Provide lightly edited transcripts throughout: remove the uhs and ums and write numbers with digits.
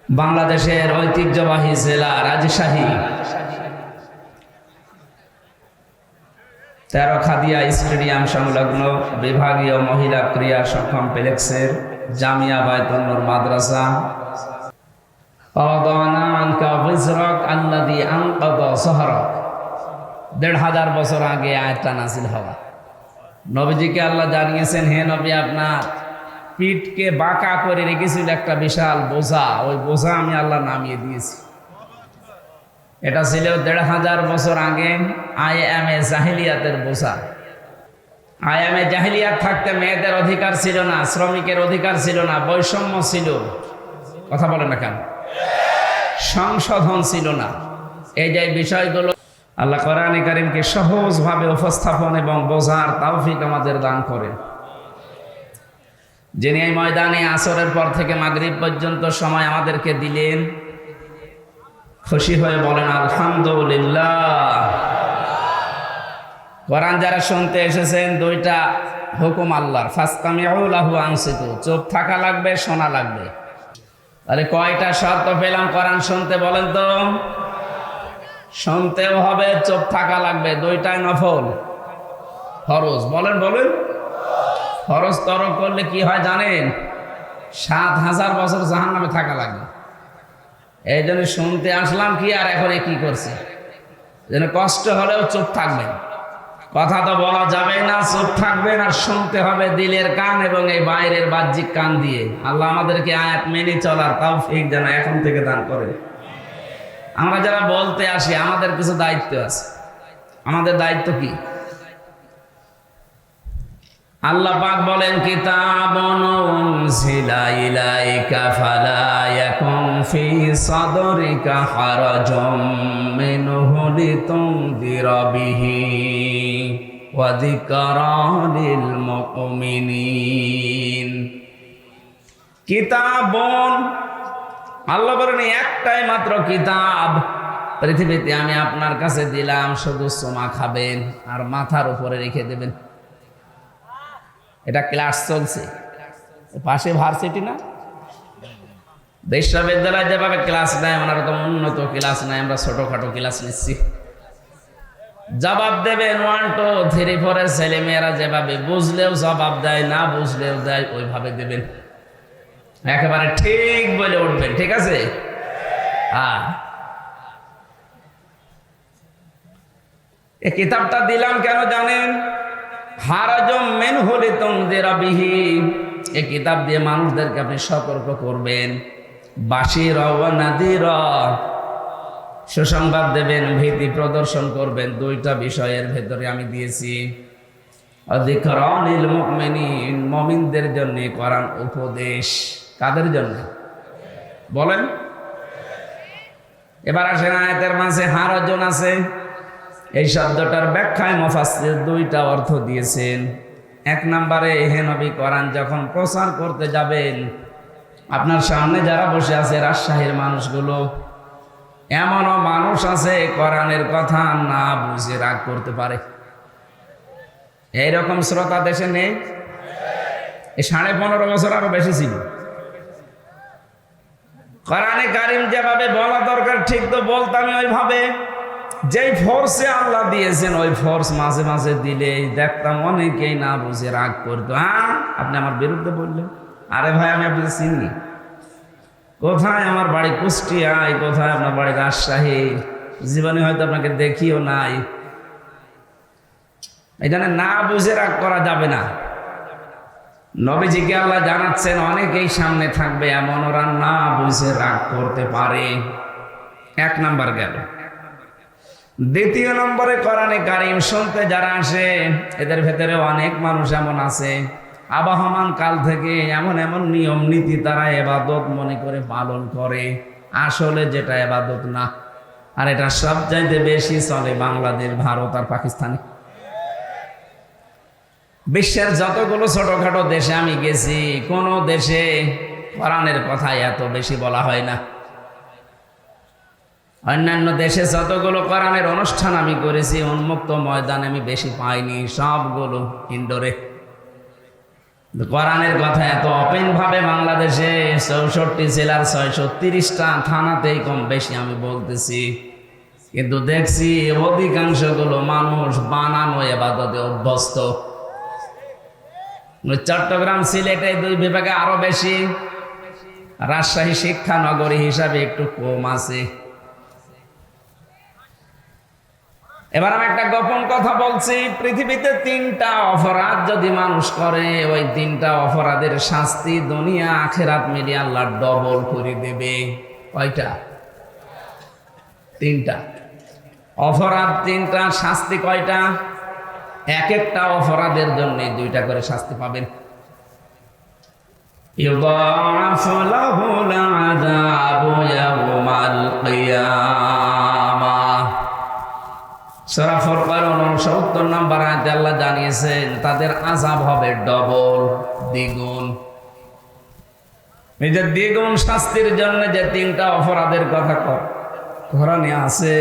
বাংলাদেশের ঐতিহ্যবাহী জেলা রাজশাহী তেরখাদিয়া স্টেডিয়াম সংলগ্ন বিভাগীয় মহিলা ক্রীড়া কমপ্লেক্সের জামিয়া বায়তুন নূর মাদ্রাসা দেড় হাজার বছর আগে আয়াতটা নাযিল হওয়া। নবীজিকে আল্লাহ জানিয়েছেন, হে নবী, আপনার পিঠকে বাঁকা করে রেখেছিল একটা বিশাল বোঝা, ওই বোঝা আমি আল্লাহ নামিয়ে দিয়েছি। এটা ছিল ১৫০০ বছর আগে আইএমএ জাহিলিয়াতের বোঝা। আইএমএ জাহিলিয়াত থাকতে মেয়েদের অধিকার ছিল না, শ্রমিকের অধিকার ছিল না, বৈষম্য ছিল, কথা বলেন না কেন, সংশোধন ছিল না। এই যে বিষয়গুলো আল্লাহ কোরআনে কারীমকে সহজভাবে উপস্থাপন এবং বোঝার তৌফিক আমাদের দান করেন। যিনি এই ময়দানে আসরের পর থেকে মাগরিব পর্যন্ত সময় আমাদেরকে দিলেন, খুশি হয়ে বলেন আলহামদুলিল্লাহ। কোরআন যারা শুনতে এসেছেন, দুইটা হুকুম আল্লাহর, ফাসতামিউ লাহু আনসিতু, চুপ থাকা লাগবে, শোনা লাগবে। তাহলে কয়টা শর্ত পেলাম কোরআন শুনতে বলেন তো? শুনতেও হবে, চুপ থাকা লাগবে, দুইটাই নফল, ফরজ। বলেন বলেন, ফরজ তরক করলে কি হয় জানেন? ৭,০০০ বছর জাহান্নামে থাকা লাগবে। এই জন্য শুনতে আসলাম, কি আর এখন কি করছে, যেন কষ্ট হলেও চুপ থাকবেন, কথা তো বলা যাবে না, চুপ থাকবেন, আর শুনতে হবে দিলের কান এবং এই বাইরের বাহ্যিক কান দিয়ে। আল্লাহ আমাদেরকে আয়াত মেনে চলার তৌফিক যেন এখন থেকে দান করেন। আমরা যারা বলতে আসি, আমাদের কিছু দায়িত্ব আছে। আমাদের দায়িত্ব কি? আল্লাহ পাক বলেন, কিতাবুন উনজিলা ইলাইকা ফালা ইয়াকুন ফি সাদরিকা হারাজুম মিনহু লিতুনদিরা বিহি ওয়া যিকরা লিল মুমিনিন। কিতাবুন, আল্লাহ বলেন একটাই মাত্র কিতাব পৃথিবীতে আমি আপনার কাছে দিলাম, শুধু সোমা খাবেন আর মাথার উপরে রেখে দেবেন। এটা ক্লাস চলছে, পাশে ভার্সিটি না, বিশ্ববিদ্যালয় যেভাবে ক্লাস নেয়, আমরা তো উন্নত ক্লাস নেয়, আমরা ছোটখাটো ক্লাস নিচ্ছি। জবাব দেবেন 1 2 3 4 এর ছেলে মেয়েরা যেভাবে বুঝলেও জবাব দেয়, না বুঝলেও দেয়, ওইভাবে দেবেন, একেবারে ঠিক বলে উঠবেন। ঠিক আছে? হ্যাঁ, এই কিতাবটা দিলাম কেন জানেন? হারাজুম মিনহু লিতুনদিরা বিহি, এই কিতাব দিয়ে মানুষদেরকে আপনি সতর্ক করবেন, বাশিরা ওয়া নাযিরা, সুসংবাদ দেবেন, ভীতি প্রদর্শন করবেন। দুইটা বিষয়ের ভেতরে আমি দিয়েছি। যিকরা লিল মুমিনিন, মুমিনদের জন্য কোরআন উপদেশ। কাদের জন্য বলেন? এবার আসেন, আয়াতের মাঝে হারাজুন আছে, এই শব্দটার ব্যাখ্যায় মুফাসসির দুইটা অর্থ দিয়েছেন। এক নম্বরে, হে নবী, কোরআন যখন প্রচার করতে যাবেন, আপনার সামনে যারা বসে আছে রাজশাহীর মানুষগুলো, এমনও মানুষ আছে কোরআনের কথা না বুঝে রাগ করতে পারে। এইরকম শ্রোতা দেশে নেই? এই 15.5 বছর আরো বেশি ছিল। কোরআনে কারীম যেভাবে বলা দরকার ঠিক তো বলতাম ওইভাবে। যেই ফোর্সে আল্লাহ দিয়েছেন, ওই ফোর্স মাঝে মাঝে দিলে দেখতাম অনেকেই না বুঝে রাগ করতো। হ্যাঁ, আপনি আমার বিরুদ্ধে বললেন, আরে ভাই আমি আপনাকে চিনি, কোথায় আমার বাড়ি কুষ্টিয়ায়, কোথায় আপনার বাড়ি রাজশাহী, জীবনে হয়তো আপনাকে দেখিও নাই। এখানে না বুঝে রাগ করা যাবে না। নবীজিকে আল্লাহ জানাচ্ছেন, অনেকেই সামনে থাকবে এমন, ওরা না বুঝে রাগ করতে পারে। 1 নাম্বার গেল। দ্বিতীয় নম্বরে, কোরআনে কারীম শুনতে যারা আসে, এদের ভেতরে অনেক মানুষ এমন আছে, আবহমান কাল থেকে এমন এমন নিয়ম নীতি তারা ইবাদত মনে করে পালন করে, আসলে যেটা ইবাদত না। আর এটা সবচাইতে বেশি চলে বাংলাদেশ, ভারত আর পাকিস্তানে। বিশ্বের যতগুলো ছোটখাটো দেশে আমি গেছি, কোন দেশে কোরআনের কথা এত বেশি বলা হয় না। অন্যান্য দেশে যতগুলো কোরআনের অনুষ্ঠান আমি করেছি, উন্মুক্ত ময়দানে আমি বেশি পাইনি, সবগুলো ইনডোরে। কোরআনের কথা এত ওপেন ভাবে বাংলাদেশে 64 জেলার 630টা থানাতেই কম বেশি আমি বলতেছি, কিন্তু দেখছি অধিকাংশগুলো মানুষ বানানো ইবাদতে অভ্যস্ত। চট্টগ্রাম সিলেটে 2 বিভাগে আরো বেশি, রাজশাহী শিক্ষা নগরী হিসাবে একটু কম আছে। এবার আমি একটা গোপন কথা বলছি, পৃথিবীতে 3টা অপরাধ যদি মানুষ করে, ওই 3টা অপরাধের শাস্তি দুনিয়া আখিরাত মিলিয়ে আল্লাহ ডবল করে দেবে। কয়টা? 3টা অপরাধ, 3টা শাস্তি। কয়টা? এক একটা অপরাধের জন্য 2টা করে শাস্তি পাবেন। ইউদাআফু লাহুল আযাবু ইয়াওমাল কিয়ামাহ। সূরা ফুরকান 69 নম্বর আয়াতে আল্লাহ জানিয়েছেন তাদের আযাব হবে ডবল, দ্বিগুণ। এই যে দ্বিগুণ শাস্তির জন্য যে 3টা অপরাধের কথা কোরআনে আছে,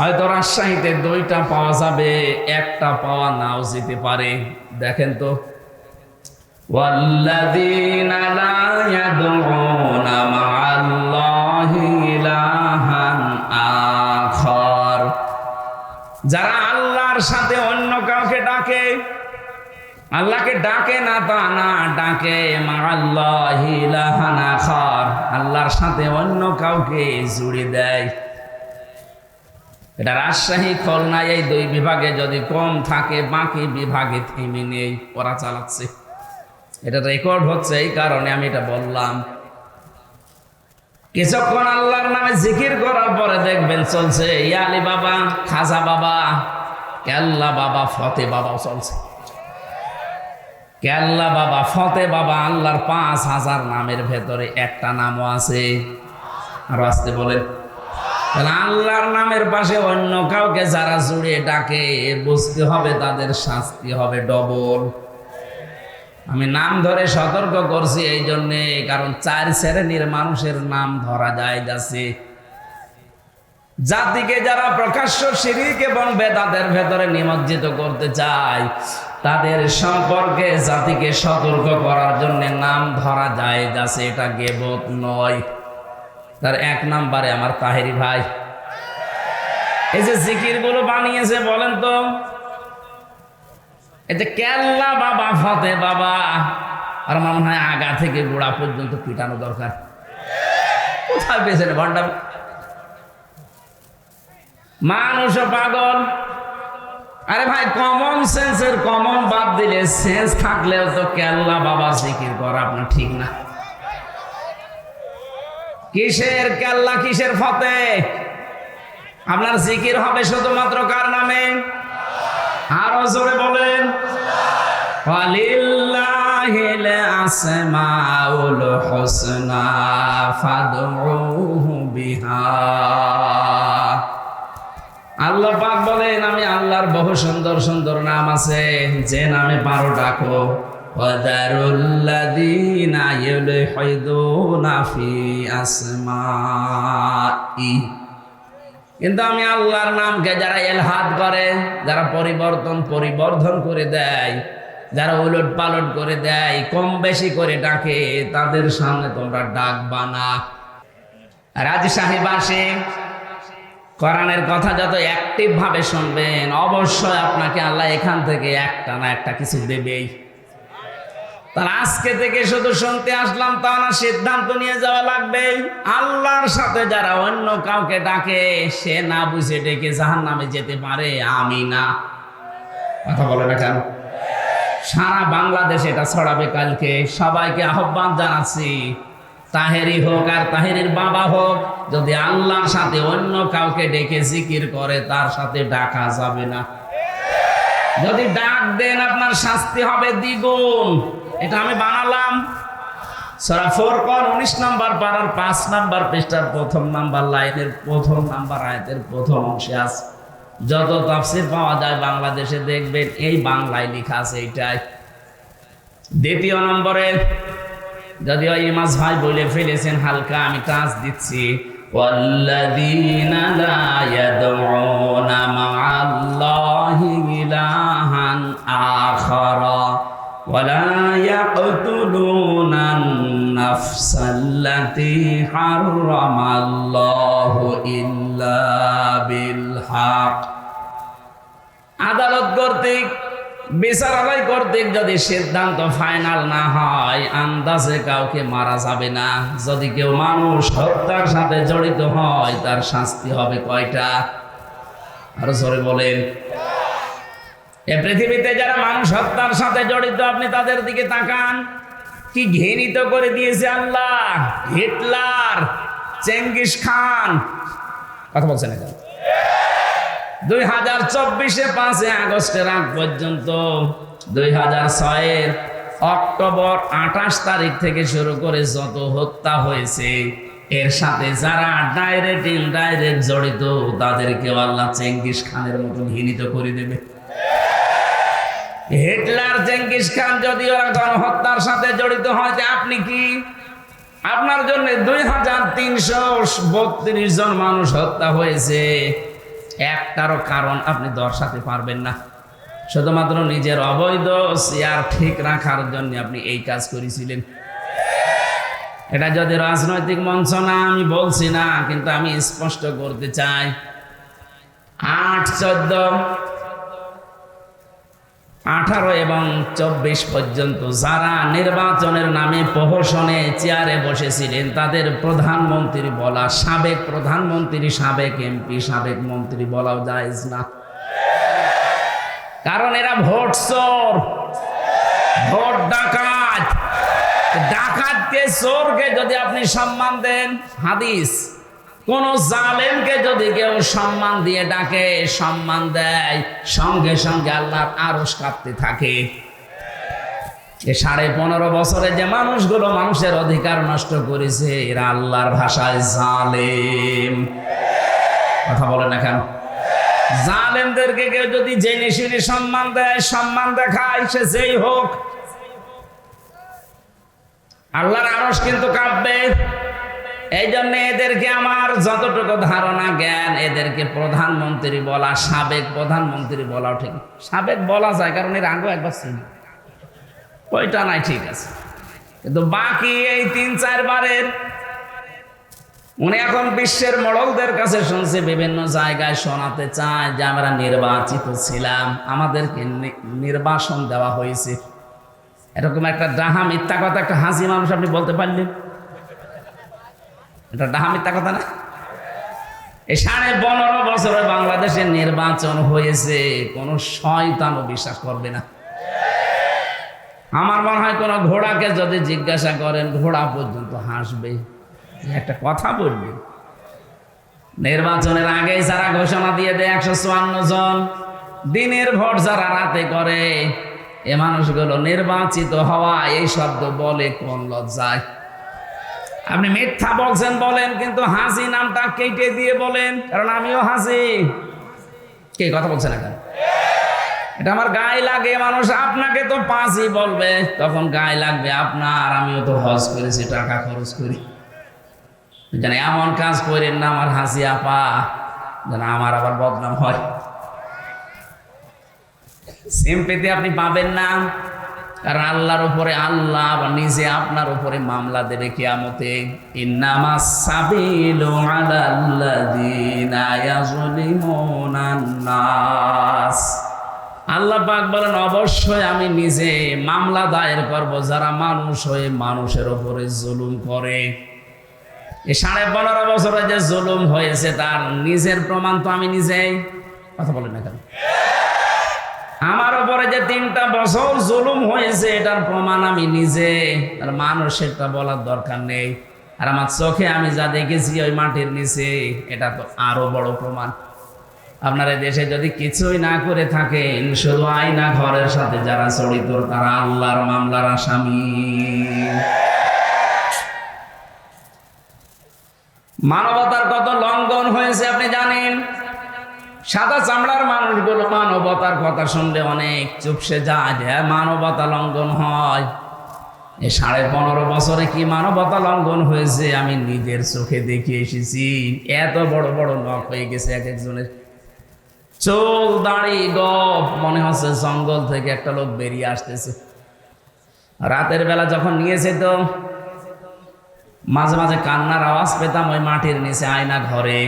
হয়তো রাজশাহীতে 2টা পাওয়া যাবে, 1টা পাওয়া নাও যেতে পারে। দেখেন তো, ওয়াল্লাযীনা লা ইয়াদউনা মা'আল্লাহি ইলাহান আখার, যারা আল্লাহর সাথে অন্য কাউকে ডাকে, আল্লাহকে ডাকে না তা না, ডাকে মা'আল্লাহি ইলাহান আখার, আল্লাহর সাথে অন্য কাউকে জুড়ে দেয়। এটা রাজশাহী, খুলনা এই 2 বিভাগে যদি কম থাকে, বাকি বিভাগে থেমে নেই, ওরা চালাচ্ছে। এটা রেকর্ড হচ্ছে, এই কারণে আমি এটা বললাম। কিছুক্ষণ আল্লাহর নামে জিকির করার পরে দেখবেন চলছে ইয়া আলী বাবা, খাজা বাবা, কেল্লা বাবা, ফতে বাবাও চলছে। কেল্লা বাবা, ফতে বাবা, আল্লাহর 5000 নামের ভেতরে একটা নামও আছে। আর আসতে বলেন, তাহলে আল্লাহর নামের পাশে অন্য কাউকে যারা জুড়ে ডাকে, বুঝতে হবে তাদের শাস্তি হবে ডবল। আমি নাম ধরে সতর্ক করছি এই জন্যে, কারণ 4 শ্রেণীর মানুষের নাম ধরা যায় যাচ্ছে। জাতিকে যারা প্রকাশ্য শিরক এবং বেদাতের ভেতরে নিমজ্জিত করতে চায়, তাদের সম্পর্কে জাতিকে সতর্ক করার জন্য নাম ধরা যায় যাচ্ছে, এটা গীবত নয়। তার 1 নম্বরে আমার তাহেরি ভাই, এই যে জিকির গুলো বানিয়েছে, বলেন তো, এই যে কেল্লা বাবা, ফতে বাবা, আর মনে হয় আগা থেকে গোড়া পর্যন্ত পিটানো দরকার। কোথায় পেয়েছেন ভণ্ডাম? মানুষও পাগল। আরে ভাই, কমন সেন্সের কমন বাদ দিলে সেন্স থাকলেও তো কেল্লা বাবা জিকির করা আপনার ঠিক না। কিসের কেল্লা, কিসের ফতে? আপনার জিকির হবে শুধুমাত্র কার নামে? আরো জোরে বলেন, ওয়ালিল্লাহিল আসমাউল হুসনা ফাদউহু বিহা। আল্লাহ পাক বলেন, আমি আল্লাহর বহু সুন্দর সুন্দর নাম আছে, যে নামে পারো ডাকো। ওয়াদারুল্লাযীনা ইউলহিদুনা ফি আসমাই, কিন্তু আমি আল্লাহর নামকে যারা এলহাদ করে, যারা পরিবর্ধন করে দেয়, যারা উলট পালট করে দেয়, কম বেশি করে ডাকে, তাদের সামনে তোমরা ডাকবা না। রাজশাহীবাসী কোরআনের কথা যত অ্যাক্টিভ ভাবে শুনবেন, অবশ্যই আপনাকে আল্লাহ এখান থেকে একটা না একটা কিছু দেবেই। তার আজকে থেকে শুধু শুনতে আসলাম তা না, সিদ্ধান্ত নিয়ে যাওয়া লাগবে। আল্লাহর সাথে যারা অন্য কাউকে ডাকে, সে না বুঝে ডেকে জাহান্নামে যেতে পারে, আমি না। কথা বলে না কেন? সারা বাংলাদেশে এটা ছড়াবে কালকে। সবাইকে আহ্বান জানাচ্ছি, তাহেরি হোক আর তাহেরির বাবা হোক, যদি আল্লাহর সাথে অন্য কাউকে ডেকে জিকির করে, তার সাথে ডাকা যাবে না। যদি ডাক দেন, আপনার শাস্তি হবে দ্বিগুণ। এটা আমি বানালাম। সূরা ফুরকান 19 নম্বর পারার 5 নম্বর পৃষ্ঠার 1 নম্বর লাইনের 1 নম্বর আয়াতের 1ম অংশে আছে। যত তাফসীর পাওয়া যায় বাংলাদেশে দেখবেন এই বাংলায় লেখা আছে এইটাই। 2 নম্বরে যদিও ইমাজ ভাই বলে ফেলেছেন হালকা, আমি টাচ দিচ্ছি, ওয়াল্লাযীনা লা ইয়াদউনা মা'আল্লাহি ইলাহান আখারা ولا يقتلون النفس التي حرم الله إلا بالحق আদালত কর্তৃক বিচারালয় কর্তৃক যদি সিদ্ধান্ত ফাইনাল না হয় আন্দাজে কাউকে মারা যাবে না। যদি কেউ মানুষ হত্যার সাথে জড়িত হয় তার শাস্তি হবে কয়টা? আরো জোরে বলেন। এ পৃথিবীতে যারা মানুষ হত্যার সাথে জড়িত আপনি তাদের দিকে তাকান, কি ঘৃণিত করে দিয়েছে আল্লাহ। হিটলার, চেঙ্গিস খান, কথা বলছেন এখন 2024-এ 5 আগস্টের আগ পর্যন্ত 2006-এর অক্টোবর 28 তারিখ থেকে শুরু করে যত হত্যা হয়েছে এর সাথে যারা ডাইরেক্ট ইনডাইরেক্ট জড়িত তাদেরকে আল্লাহ চেঙ্গিস খানের মতো ঘৃণিত করে দেবে। হিটলার, চেঙ্গিস খান যদি ওরা গণহত্যার সাথে জড়িত হয় আপনি কি? আপনার জন্য 2332 জন মানুষ হত্যা হয়েছে, একটারও কারণ আপনি দর্শাতে পারবেন না। শুধুমাত্র নিজের অবৈধ চেয়ার ঠিক রাখার জন্য আপনি এই কাজ করেছিলেন। এটা যদি রাজনৈতিক মঞ্চ না, আমি বলছি না, কিন্তু আমি স্পষ্ট করতে চাই 8, 14, 18 এবং 24 পর্যন্ত যারা নির্বাচনের নামে প্রহসনে চেয়ারে বসেছিলেন তাদের প্রধানমন্ত্রী বলা, সাবেক প্রধানমন্ত্রী, সাবেক এমপি, সাবেক মন্ত্রী বলাও জায়েজ না। কারণ এরা ভোট চোর, ভোট ডাকাত। ডাকাতকে, চোরকে যদি আপনি সম্মান দেন, হাদিস, কোন জালেমকে যদি কেউ সম্মান দিয়ে ডাকে, সম্মান দেয়, সঙ্গে সঙ্গে আল্লাহর আরশ কাঁপতে থাকে। 15.5 বছরে যে মানুষগুলো মানুষের অধিকার নষ্ট করেছে এরা আল্লাহর ভাষায় জালেম। কথা বলে না কেন? জালেমদেরকে কেউ যদি জেনে শুনে সম্মান দেয়, সম্মান দেখায়, সে যেই হোক, আল্লাহর আরশ কিন্তু কাঁপবে। এই জন্য এদেরকে আমার যতটুকু ধারণা জ্ঞান, এদেরকে প্রধানমন্ত্রী বলা, সাবেক প্রধানমন্ত্রী বলাও ঠিক। সাবেক বলা যায় কারণ এর আগেও একবার ছিল, ওইটা নাই, ঠিক আছে। কিন্তু বাকি এই 3-4 বারের উনি এখন বিশ্বের মোড়লদের কাছে শুনছে, বিভিন্ন জায়গায় শোনাতে চায় যে আমরা নির্বাচিত ছিলাম, আমাদেরকে নির্বাসন দেওয়া হয়েছে। এরকম একটা ডাহা মিথ্যা কথা একটা হাসি মানুষ আপনি বলতে পারলেন? এটা ডাহা মিথ্যা কথা না? এই 15.5 বছরে বাংলাদেশে নির্বাচন হয়েছে, কোন শয়তানও বিশ্বাস করবে না। আমার মনে হয় কোন ঘোড়াকে যদি জিজ্ঞাসা করেন, ঘোড়া পর্যন্ত হাসবে। একটা কথা বলবে, নির্বাচনের আগে যারা ঘোষণা দিয়ে দেয় 154 জন, দিনের ভোট যারা রাতে করে, এ মানুষগুলো নির্বাচিত হওয়া এই শব্দ বলে কোন লজ্জায়? আপনি মিথ্যা বলছেন বলেন, কিন্তু হাসি নামটা কেটে দিয়ে বলেন, কারণ আমিও হাসি। কে কথা বলছেন এখন? এটা আমার গায়ে লাগে। মানুষ আপনাকে তো 5ই বলবে, তখন গায়ে লাগবে আপনার। আমিও তো হজ করেছি, টাকা খরচ করি, যেন এমন কাজ করেন না আমার হাসি আপা, যেন আমার আবার বদনাম হয়। সিম্পেথি আপনি পাবেন না, কারণ আল্লাহর উপরে, আল্লাহ নিজে আপনার উপরে মামলা দেবে কিয়ামতে। ইন্নামাস সাবিলু আলাল্লাযিনা ইয়াযলিমুনান নাস। আল্লাহ পাক বলেন, অবশ্যই আমি নিজে মামলা দায়ের করব যারা মানুষ হয়ে মানুষের উপরে জুলুম করে। এই 15.5 বছরে যে জুলুম হয়েছে তার নিজের প্রমাণ তো আমি নিজেই। কথা বলেন না কেন? আমার উপরে যে 3টা বছর জুলুম হয়েছে এটার প্রমাণ আমি নিজে, আর মানুষেরটা বলার দরকার নেই। আর আমার চোখে আমি যা দেখেছি ওই মাটির নিচে, এটা তো আরো বড় প্রমাণ। আপনার দেশে যদি কিছুই না করে থাকেন, শুধু আয়না ঘরের সাথে যারা জড়িত তারা আল্লাহর মামলার আসামি। মানবতার কত লঙ্ঘন হয়েছে আপনি জানেন? সাদা চামড়ার মানুষগুলো মানবতার কথা শুনলে অনেক চুপসে যায়, হ্যাঁ মানবতা লঙ্ঘন হয়। এই 15.5 বছরে কি মানবতা লঙ্ঘন হয়েছে আমি নিজের চোখে দেখে এসেছি। এত বড় বড় নখ হয়ে গেছে এক একজনের, চুল দাড়ি গপ, মনে হচ্ছে জঙ্গল থেকে একটা লোক বেরিয়ে আসতেছে। রাতের বেলা যখন নিয়েছে তো মাঝে মাঝে কান্নার আওয়াজ পেতাম ওই মাটির নিচে আয়না ঘরে।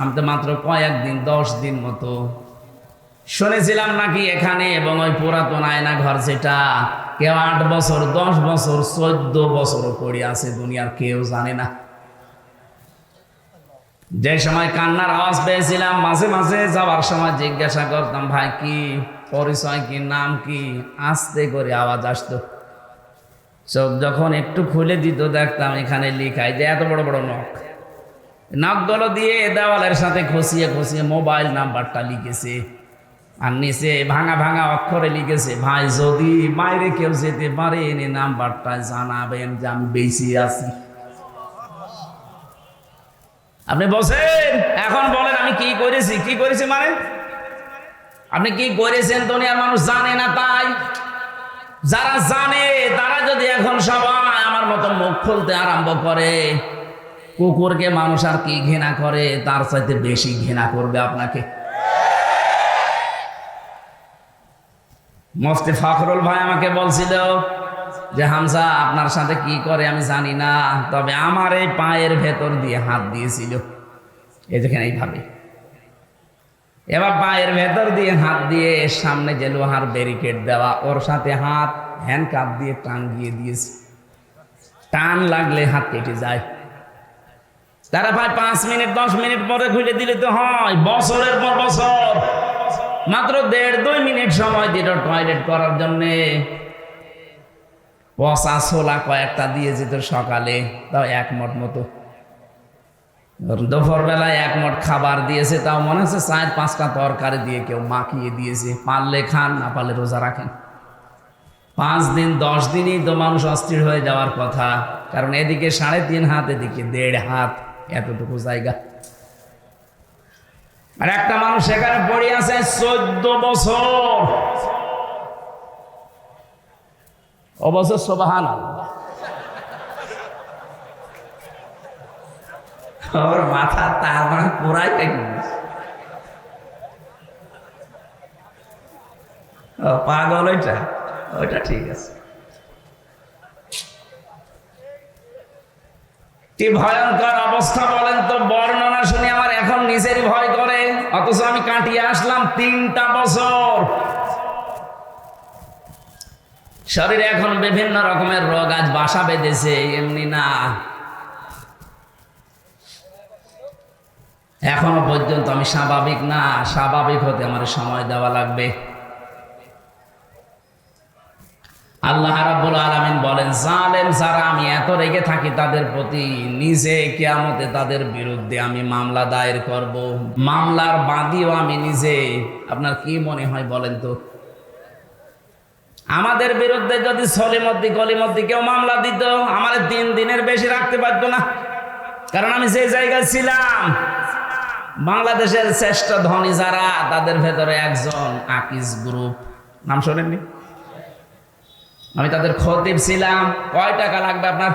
আমি তো মাত্র কয়েকদিন 10 দিন মতো শুনেছিলাম নাকি এখানে এবং ওই পুরাতন আয়না ঘর যেটা কেউ 8 বছর 10 বছর 14 বছর পড়ে আছে, দুনিয়ার কেউ জানে না। যে সময় কান্নার আওয়াজ পেয়েছিলাম মাঝে মাঝে যাওয়ার সময় জিজ্ঞাসা করতাম, ভাই কি পরিচয়, কি নাম কি? আস্তে করে আওয়াজ আসতো। চোখ যখন একটু খুলে দিত দেখতাম এখানে লিখাই যে এত বড় বড় নখগুলো দিয়ে দেওয়ালের সাথে খসিয়ে খসিয়ে মোবাইল নাম্বারটা লিখেছে, আর নিচে ভাঙা ভাঙা অক্ষরে লিখেছে, ভাই যদি বাইরে কেউ যেতে পারে এনে নাম্বারটা জানাবেন যে আমি বেঁচে আছি। আপনি বসেন, এখন বলেন আমি কি করেছি? কি করেছি মানে আপনি কি করেছেন দুনিয়ার মানুষ জানে না। তাই যারা জানে তারা যদি এখন সবাই আমার মতো মুখ খুলতে আরম্ভ করে, কুকুরকে মানুষ আর কি ঘৃণা করে, তার চাইতে বেশি ঘৃণা করবে আপনাকে। মুফতি ফখরুল ভাই আমাকে বলছিল যে হামজা আপনার সাথে কি করে আমি জানি না, তবে আমার এই পায়ের ভেতর দিয়ে হাত দিয়েছিল, এই যেখানে এইভাবে। এবার পায়ের ভেতর দিয়ে হাত দিয়ে সামনে যে লোহার ব্যারিকেড দেওয়া ওর সাথে হাত হ্যান্ডকাপ দিয়ে টাঙ্গিয়ে দিয়েছে। টান লাগলে হাত কেটে যায়। তারা ভাই 5 মিনিট 10 মিনিট পরে খুলে দিলে তো হয়, বছরের পর বছর। মাত্র 1.5-2 মিনিট সময় দিল টয়লেট করার জন্যে। পচা ছোলা কয়েকটা দিয়ে যেত সকালে, তাও 1 মট মতো। দুপুর বেলায় 1 মট খাবার দিয়েছে, তাও মনে হচ্ছে 4-5টা তরকারি দিয়ে কেউ মাখিয়ে দিয়েছে। পারলে খান, না পারলে রোজা রাখেন। 5 দিন 10 দিনই তো মানুষ অস্থির হয়ে যাওয়ার কথা, কারণ এদিকে 3.5 হাত, এদিকে 1.5 হাত, এতটুকু জায়গা। আর একটা মানুষ সেখানে পড়ে আছে 14 বছর। অবশ্য সুবহানাল্লাহ, ওর মাথা তার মানে পুরাই পাগল। ওইটা ঠিক আছে। কি ভয়ঙ্কর অবস্থা বলেন তো! বর্ণনা শুনে আমার এখন নিজেরই ভয় করে, অথচ আমি কাটিয়ে আসলাম 3টা বছর। শরীরে এখন বিভিন্ন রকমের রোগ আজ বাসা বেঁধেছে, এমনি না। এখনো পর্যন্ত আমি স্বাভাবিক না। স্বাভাবিক হতে আমার সময় দেওয়া লাগবে। আল্লাহ রাব্বুল আলামিন বলেন, জালেম যারা আমি এত রেগে থাকি তাদের প্রতি, নিজে কিয়ামতে তাদের বিরুদ্ধে আমি মামলা দায়ের করব, মামলার বাদীও আমি নিজে। আপনার কি মনে হয় বলেন তো, আমাদের বিরুদ্ধে যদি সলিমদ্দি গলিমদ্দি কেউ মামলা দিত, আমার 3 দিনের বেশি রাখতে পারতো না। কারণ আমি যে জায়গায় ছিলাম, বাংলাদেশের শ্রেষ্ঠ ধনী যারা, তাদের ভেতরে একজন আকিজ গ্রুপ, নাম শোনেননি? আমি তাদের খতিব ছিলাম। কয় টাকা লাগবে আপনার?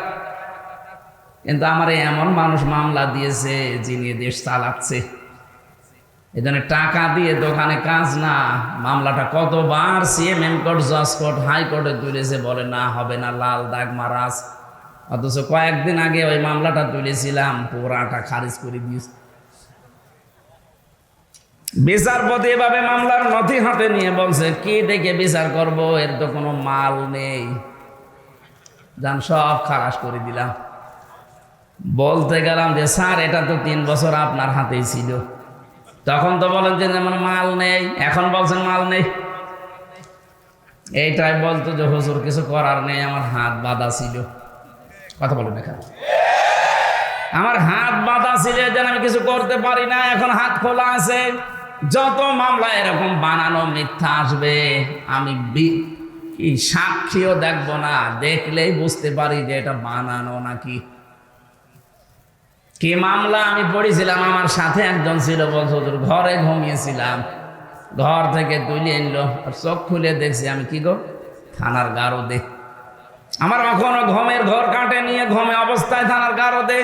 কিন্তু আমার এমন মানুষ মামলা দিয়েছে যিনি দেশ চালাচ্ছে। এই জন্য টাকা দিয়ে দোকানে কাজ না। মামলাটা কতবার সিএমএম কোর্ট, জজ কোর্ট, হাইকোর্টে তুলেছে, বলে না হবে না, লাল দাগ মারাজ। অথচ কয়েকদিন আগে ওই মামলাটা তুলেছিলাম, পুরাটা খারিজ করে দিয়েছে। বিচারপতি এভাবে মামলার নথি হাতে নিয়ে বলছে, কি দেখে বিচার করব, এর তো কোনো মাল নেই, যান সব খালাস করে দিলাম। বলতে গেলাম যে স্যার এটা তো 3 বছর আপনার হাতেই ছিল, তখন তো বলেন যে যেমন মাল নেই, এখন বলছেন মাল নেই। এইটাই বলতো যে হুজুর কিছু করার নেই, আমার হাত বাঁধা ছিল। কথা বলেন এখানে, আমার হাত বাঁধা ছিল, যেন আমি কিছু করতে পারি না। এখন হাত খোলা আছে। যত মামলা এরকম বানানো মিথ্যা আসবে, আমি কি সাক্ষীও দেখবো না, দেখলেই বুঝতে পারি যে এটা বানানো নাকি। কি মামলা আমি পড়েছিলাম, আমার সাথে একজন ছিল, বলছো ঘরে ঘুমিয়েছিলাম, ঘর থেকে তুলে আনলো, চোখ খুলে দেখছি আমি কি গো, থানার গারদে। আমার এখনো ঘুমের ঘর কাটে নিয়ে ঘুমে অবস্থায় থানার গারদে।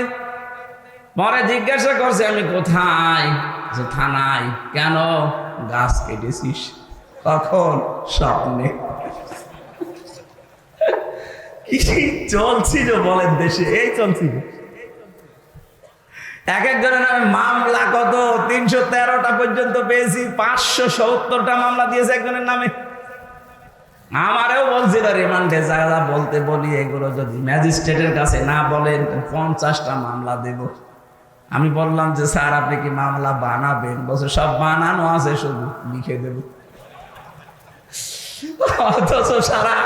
পরে জিজ্ঞাসা করছে আমি কোথায়, থানায়। কেন? গাছ কেটেছিস? তখন স্বপ্নে। চলছিল বলেন দেশে, এই চলছিল। এক একজনের নামে মামলা কত 313টা পর্যন্ত পেয়েছি, 570টা মামলা দিয়েছে একজনের নামে। আমারও বলছিল রিমান্ডে যা যা বলতে বলি এগুলো যদি ম্যাজিস্ট্রেটের কাছে না বলেন 50টা মামলা দেব। আমি বললাম যে স্যার আপনি কি মামলা বানাবেন? বলছে সব বানানো আছে, শুধু লিখে দেব। অথচ সারা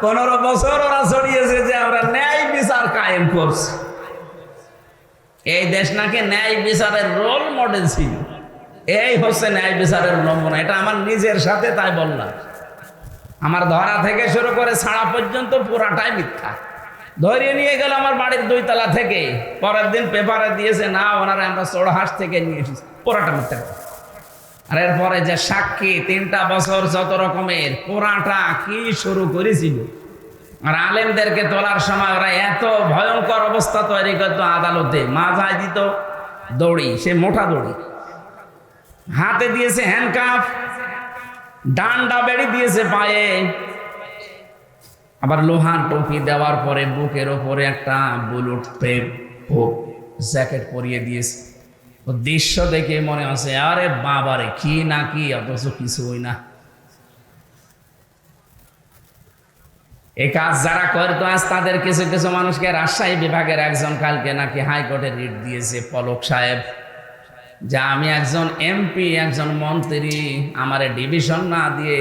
15 বছর ওরা ছড়িয়েছে যে আমরা ন্যায় বিচার কায়েম করছি। এই দেশ নাকি ন্যায় বিচারের রোল মডেল ছিল। এই হচ্ছে ন্যায় বিচারের নমুনা। এটা আমার নিজের সাথে তাই বললাম। আমার ধরা থেকে শুরু করে ছাড়া পর্যন্ত পুরাটাই মিথ্যা। ধরিয়ে নিয়ে গেল আমার বাড়ির 2 তলা থেকে, পরের দিন পেপারে দিয়েছে না ওনারা আমরা চোরহাট থেকে নিয়ে এসেছি, পুরাটা মিথ্যা। আর এরপরে যে সাক্ষী 3টা বছর যত রকমের, পুরাটা কি শুরু করেছিল। আর আলেমদেরকে তোলার সময় ওরা এত ভয়ঙ্কর অবস্থা তৈরি করতো আদালতে, মাথায় দিত দড়ি, সে মোটা দড়ি, হাতে দিয়েছে হ্যান্ডকাফ, ডান্ডা বেড়ি দিয়েছে পায়ে, আবার লোহার টুপি দেওয়ার পরে বুকের ওপরে একটা বুলেট প্রুফ জ্যাকেট পরিয়ে দিয়েছে। ও দৃশ্য দেখে মনে আছে আরে বাবারে কি না কি, অথচ কিছুই না। এই কাজ যারা করতো আজ তাদের কিছু কিছু মানুষকে রাজশাহী বিভাগের একজন কালকে নাকি হাইকোর্টে রিট দিয়েছে, পলক সাহেব, যা আমি একজন এমপি একজন মন্ত্রী আমারে ডিভিশন না দিয়ে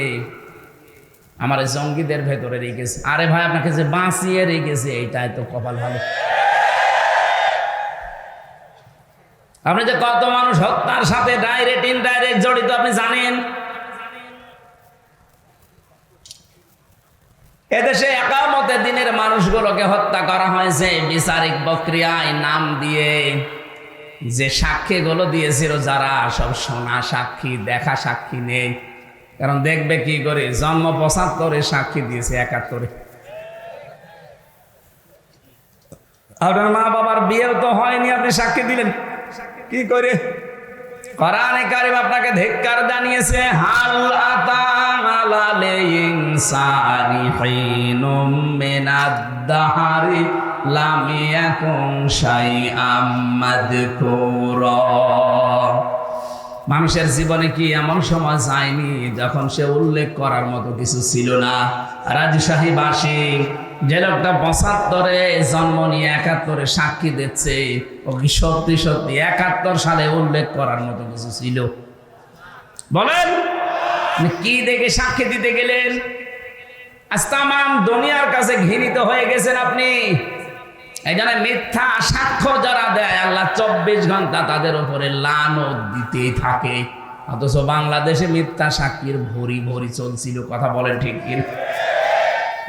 আমার জঙ্গিদের ভেতরে রেখেছে। আরে ভাই আপনাকে যে বাঁচিয়ে রেখেছে এইটাই তো কপাল ভালো। আপনি যে কত মানুষ হত্যার সাথে ডাইরেক্ট ইনডাইরেক্ট জড়িত আপনি জানেন। এদেশে একামতের দিনের মানুষগুলোকে হত্যা করা হয়েছে বিচারিক প্রক্রিয়ায় নাম দিয়ে। যে সাক্ষীগুলো দিয়েছিল যারা, সব শোনা সাক্ষী, দেখা সাক্ষী নেই। কারণ দেখবে কি করে, জন্ম 75-এ সাক্ষী দিয়েছে 71-এ। আপনার মা বাবার বিয়েও তো হয়নি, আপনি সাক্ষী দিলেন কি করে? কোরআনে কারীম আপনাকে ধিক্কার জানিয়েছে, হাল আতা আলাল ইনসানি হিনুম মিনাদ দাহরি লাম ইয়াকুন শাইআম মাযকুরা। মানুষের জীবনে কি এমন সময় যায়নি যখন সে উল্লেখ করার মতো কিছু ছিল না? রাজশাহীবাসী যে লোকটা 75-এ জন্ম নিয়ে 71-এ সাক্ষী দিচ্ছে, ও কি সত্যি সত্যি 71 সালে উল্লেখ করার মতো কিছু ছিল? বলেন কি দেখে সাক্ষী দিতে গেলেন? আজ তাম দুনিয়ার কাছে ঘৃণিত হয়ে গেছেন আপনি। এই জন্য মিথ্যা সাক্ষ্য যারা দেয় আল্লাহ 24 ঘন্টা তাদের উপরে লানত দিতেই থাকে। অথচ বাংলাদেশে মিথ্যা সাক্ষীর ভরি ভরি চলছিল। কথা বলেন ঠিক কি?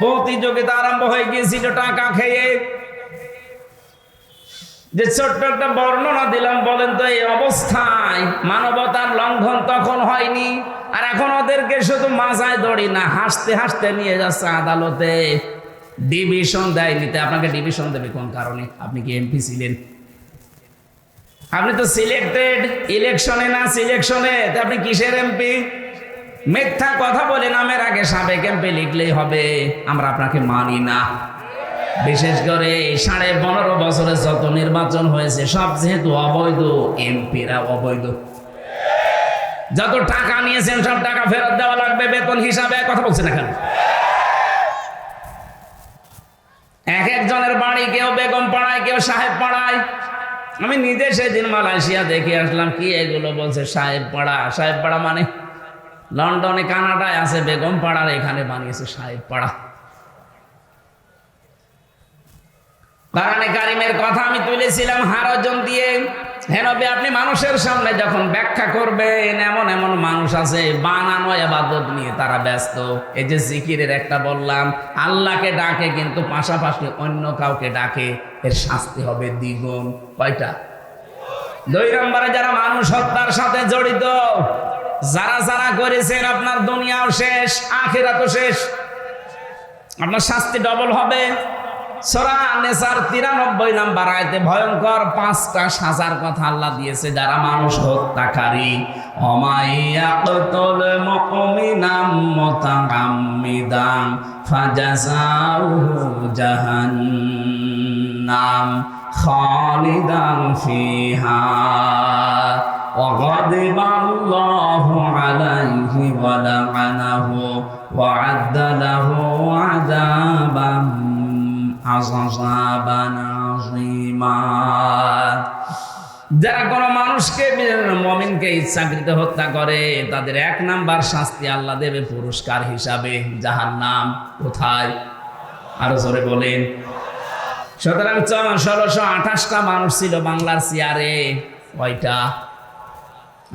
প্রতিযোগিতা আরম্ভ হয়ে গিয়েছিল টাকা খেয়ে। যে ছোট্ট একটা বর্ণনা দিলাম, বলেন তো এই অবস্থায় মানবতার লঙ্ঘন তখন হয়নি? আর এখন ওদেরকে শুধু মাথায় দড়ি না, হাসতে হাসতে নিয়ে যাচ্ছে আদালতে। ডিভিশন দেয় নিতে। আপনাকে ডিভিশন দেবে কোন কারণে? আপনি কি এমপি ছিলেন? আপনি তো সিলেক্টেড ইলেকশনে না সিলেকশনে, আপনি কিসের এমপি? মিথ্যা কথা বলে নামের আগে সাবেক এমপি লিখলেই হবে। আমরা আপনাকে মানি না। বিশেষ করে 15.5 বছরে যত নির্বাচন হয়েছে সব যেহেতু অবৈধ, এমপিরা অবৈধ। যত টাকা নিয়েছেন সব টাকা ফেরত দেওয়া লাগবে বেতন হিসাবে। কথা বলছেন এখানে এক একজনের বাড়ি, কেউ বেগম পাড়ায়, কেউ সাহেব পাড়ায়। আমি নিজে সেদিন মালয়েশিয়া দেখে আসলাম। কি এগুলো বলছে সাহেব পাড়া? সাহেব পাড়া মানে লন্ডনে কানাডায় আছে বেগম পাড়ার, এখানে বানিয়েছে সাহেব পাড়া। কোরআনে কারীমের কথা আমি তুলেছিলাম হারজন দিয়ে। হেনবে আপনি মানুষের সামনে যখন ব্যাখ্যা করবেন, এমন এমন মানুষ আছে বানানো ইবাদত নিয়ে তারা ব্যস্ত। এই যে জিকিরের একটা বললাম, আল্লাহকে ডাকে কিন্তু পাশাপাশি অন্য কাউকে ডাকে, এর শাস্তি হবে দ্বিগুণ। কয়টা? 2 নম্বরে যারা মানুষ হত্যার সাথে জড়িত, যারা যারা করেছেন আপনার দুনিয়াও শেষ, আখিরাতও শেষ। আপনার শাস্তি ডবল হবে। সূরা নিসার 93 নম্বর আয়াতে ভয়ঙ্কর 5টা সাজার কথা আল্লাহ দিয়েছে যারা মানুষ হত্যাকারী। অমাইয়াকুল মুমিনাম মুতাআম্মিদান ফাজাযাউহু জাহান্নাম খালিদান ফিহা وغضب الله عليه ولعنه وأعد له عذابا عظيما। যারা কোনো মানুষকে মুমিনকে ইচ্ছাকৃত হত্যা করে তাদের 1 নাম্বার শাস্তি আল্লাহ দেবে পুরস্কার হিসাবে জাহান্নাম। কোথায়? আরো জোরে বলেন। সুতরাং 1628টা মানুষ ছিল বাংলার চেয়ারে। কয়টা?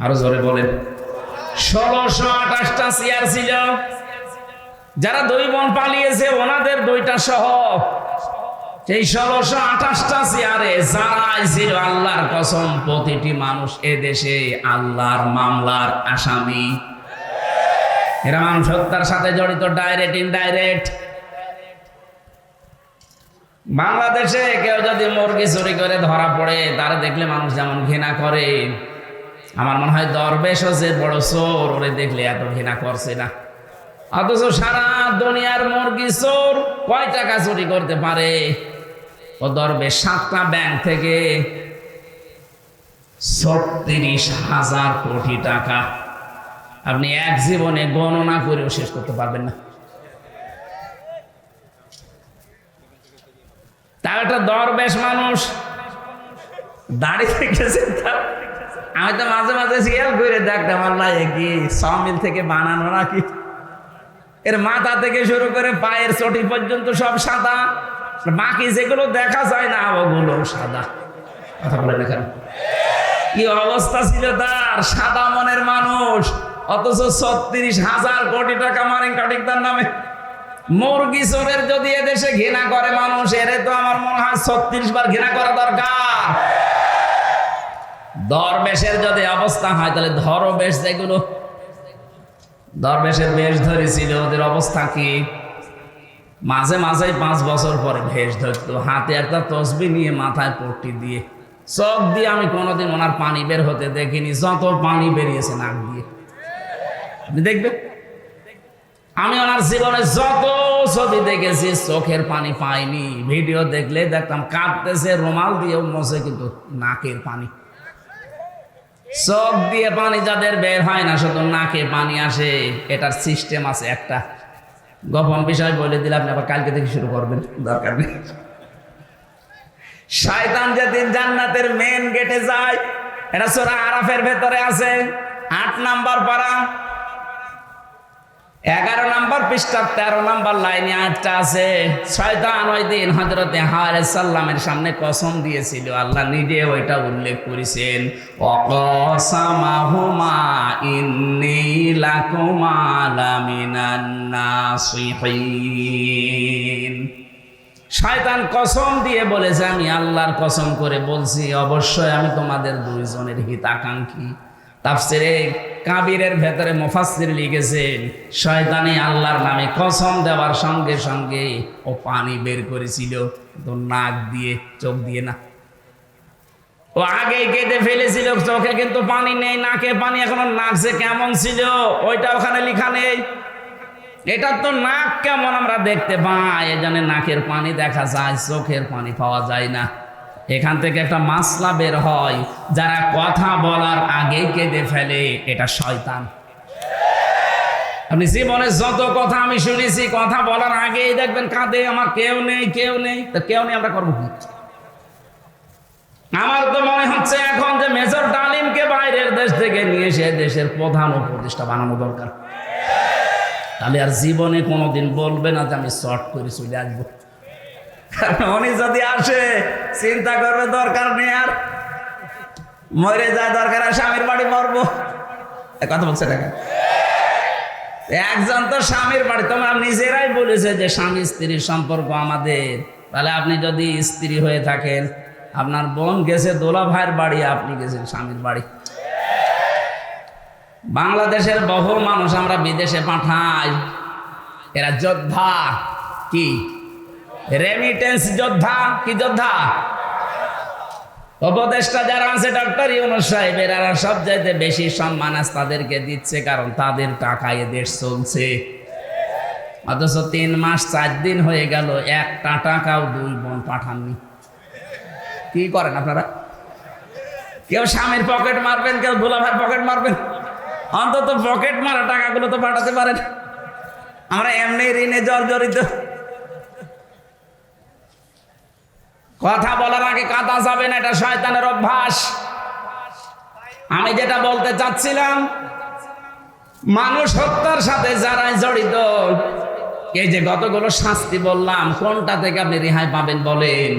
আরো জোরে বলেন। 1628টা চেয়ার ছিল। যারা 2 বোন পালিয়েছে ওনাদের 2টা সহ সেই 1628টা চেয়ারে যারাই ছিল আল্লাহর কসম প্রতিটি মানুষ এদেশে আল্লাহর মামলার আসামি। এরা মানুষ হত্যার সাথে জড়িত, ডাইরেক্ট ইনডাইরেক্ট। বাংলাদেশে কেউ যদি মুরগি চুরি করে ধরা পড়ে তারা দেখলে মানুষ যেমন ঘৃণা করে, আমার মনে হয় দরবেশও যে বড় চোর ওরে দেখলে এত ঘৃণা করছে না। অথচ সারা দুনিয়ার মুরগি চোর কয় টাকা চুরি করতে পারে? ও দরবেশ 7টা ব্যাংক থেকে 36,000 কোটি টাকা আপনি এক জীবনে গণনা করেও শেষ করতে পারবেন না। তার একটা দরবেশ মানুষ দাঁড়িয়ে গেছে। আমি তো মাঝে মাঝে খেয়াল করে দেখতাম আল্লাহ কি সমিল থেকে বানানো নাকি। এর মাথা থেকে শুরু করে পায়ের চটি পর্যন্ত সব সাদা, বাকি যেগুলো দেখা যায় না ওগুলো সাদা। কথা বলে দেখেন কি অবস্থা ছিল তার। সাদা মনের মানুষ, অথচ 36,000 কোটি টাকা মারেন কাটিকদার নামে। মুরগি চোরের যদি এদেশে ঘৃণা করে মানুষ, এরে তো আমার মনে হয় 36 বার ঘৃণা করা দরকার। দরবেশের যদি অবস্থা হয় তাহলে ধরবেশ যেগুলো দরবেশের বেশ ধরেছিল ওদের অবস্থা কি? মাঝে মাঝে 5 বছর পরে ভেষ ধরতো, হাতে একটা তসবি নিয়ে মাথায় পট্টি দিয়ে, চোখ দিয়ে আমি কোনোদিন ওনার পানি বের হতে দেখিনি। যত পানি বেরিয়েছে নাক দিয়ে আপনি দেখবেন। আমি ওনার জীবনে যত ছবি দেখেছি চোখের পানি পাইনি। ভিডিও দেখলে দেখতাম কাঁদতেছে, রুমাল দিয়েও মোছে, কিন্তু নাকের পানি। চোখ দিয়ে পানি যাদের বের হয় না, শুধু নাকে পানি আসে, এটার সিস্টেম আছে একটা। গোপন বিষয় বলে দিলে আপনি আবার কালকে থেকে শুরু করবেন, দরকার নেই। শয়তান যেদিন জান্নাতের মেন গেটে যায়, এটা সূরা আরাফের ভেতরে আছে, 8 নাম্বার পারা, 11 নাম্বার পৃষ্ঠা 13 নাম্বার লাইনে আয়াতটা আছে। শয়তান ওই দিন হযরতে হাওয়া আলাইহিস সালামের সামনে কসম দিয়েছিল, আল্লাহ নিজে ওইটা উল্লেখ করেছেন, ওয়াকাসামাহুমা ইন্নী লাকুমা লামিনান নাসিহিন। শয়তান কসম দিয়ে বলেছে, আমি আল্লাহর কসম করে বলছি অবশ্যই আমি তোমাদের 2 জনের হিতাকাঙ্ক্ষী। তাফসিরে কাবিরের ভেতরে মুফাসসির লিখেছেন, শয়তানি আল্লাহর নামে কসম দেওয়ার সঙ্গে সঙ্গে ও পানি বের করেছিল, তো নাক দিয়ে, চোখ দিয়ে না। ও আগেই কেটে ফেলেছিল চোখে, কিন্তু পানি নেই, নাকে পানি এখনো। নাক যে কেমন ছিল ওইটা ওখানে লেখা নেই। এটা তো নাক কেমন আমরা দেখতে পাই, এজন্য নাকের পানি দেখা যায়, চোখের পানি পাওয়া যায় না। এখান থেকে একটা মাসলা বের হয়, যারা কথা বলার আগেই কেঁদে ফেলে এটা শয়তান। আপনি জীবনে যত কথা আমি শুনেছি, কথা বলার আগেই দেখবেন কাঁদে, আমার কেউ নেই, কেউ নেই। তো কেউ নেই, আমরা করবো কি? আমার তো মনে হচ্ছে এখন যে মেজর ডালিমকে বাইরের দেশ থেকে নিয়ে এসে দেশের প্রধান উপদেষ্টা বানানো দরকার। তাহলে আর জীবনে কোনোদিন বলবে না যে আমি শর্ট করে চলে আসবো। উনি যদি আসে চিন্তা করবে দরকার নেই, আর মরে যায়, দরকার আর স্বামীর বাড়ি মরবো। কথা বলছে টাকা একজন তো স্বামীর বাড়ি, তোমরা নিজেরাই বলেছে যে স্বামী স্ত্রীর সম্পর্ক আমাদের। তাহলে আপনি যদি স্ত্রী হয়ে থাকেন, আপনার বোন গেছে দোলা ভাইয়ের বাড়ি, আপনি গেছেন স্বামীর বাড়ি। বাংলাদেশের বহু মানুষ আমরা বিদেশে পাঠাই, এরা যোদ্ধা। কি রেমিটেন্স যোদ্ধা। কি যোদ্ধা? উপদেষ্টা যারা আছে ডক্টর ইউনূস সাহেবের, এরা সবচাইতে বেশি সম্মান আজ তাদেরকে দিচ্ছে, কারণ তাদের টাকায় দেশ চলছে। অথচ 3 মাস 4 দিন হয়ে গেল, একটা টাকাও 2 বোন পাঠাননি। কি করেন আপনারা? কেউ স্বামীর পকেট মারবেন, কেউ দুলাভাইয়ের পকেট মারবেন, অন্তত পকেট মারা টাকাগুলো তো পাঠাতে পারেন। আমরা এমনি ঋণে জর্জরিত। কথা বলার আগে কাঁদা যাবে না, এটা শয়তানের অভ্যাস। আমি যেটা বলতে চাচ্ছিলাম, মানুষ হত্যার সাথে যারা জড়িত, এই যে কতগুলো শাস্তি বললাম, কোনটা থেকে আপনি রেহাই পাবেন বলেন?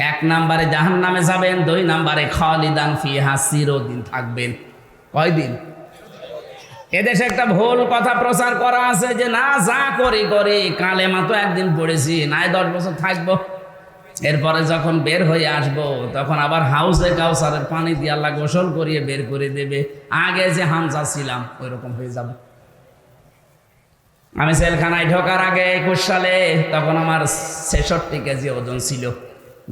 1 নম্বরে জাহান্নামে যাবেন, 2 নম্বরে খালিদান ফিহা, চিরদিন থাকবেন। কয়দিন? এদেশে একটা ভুল কথা প্রচার করা আছে যে না, যা করি করি, কালেমা তো একদিন পড়েছি, নাই 10 বছর থাকবো, এরপরে যখন বের হয়ে আসবো তখন আবার হাউসে কাউসারের পানি দিয়ে আল্লাহ গোসল করিয়ে বের করে দেবে, আগে যে হামজা ছিলাম ওই রকম হয়ে যাবে। আমি জেলখানায় ঢোকার আগে 21 সালে, তখন আমার 66 কেজি ওজন ছিল,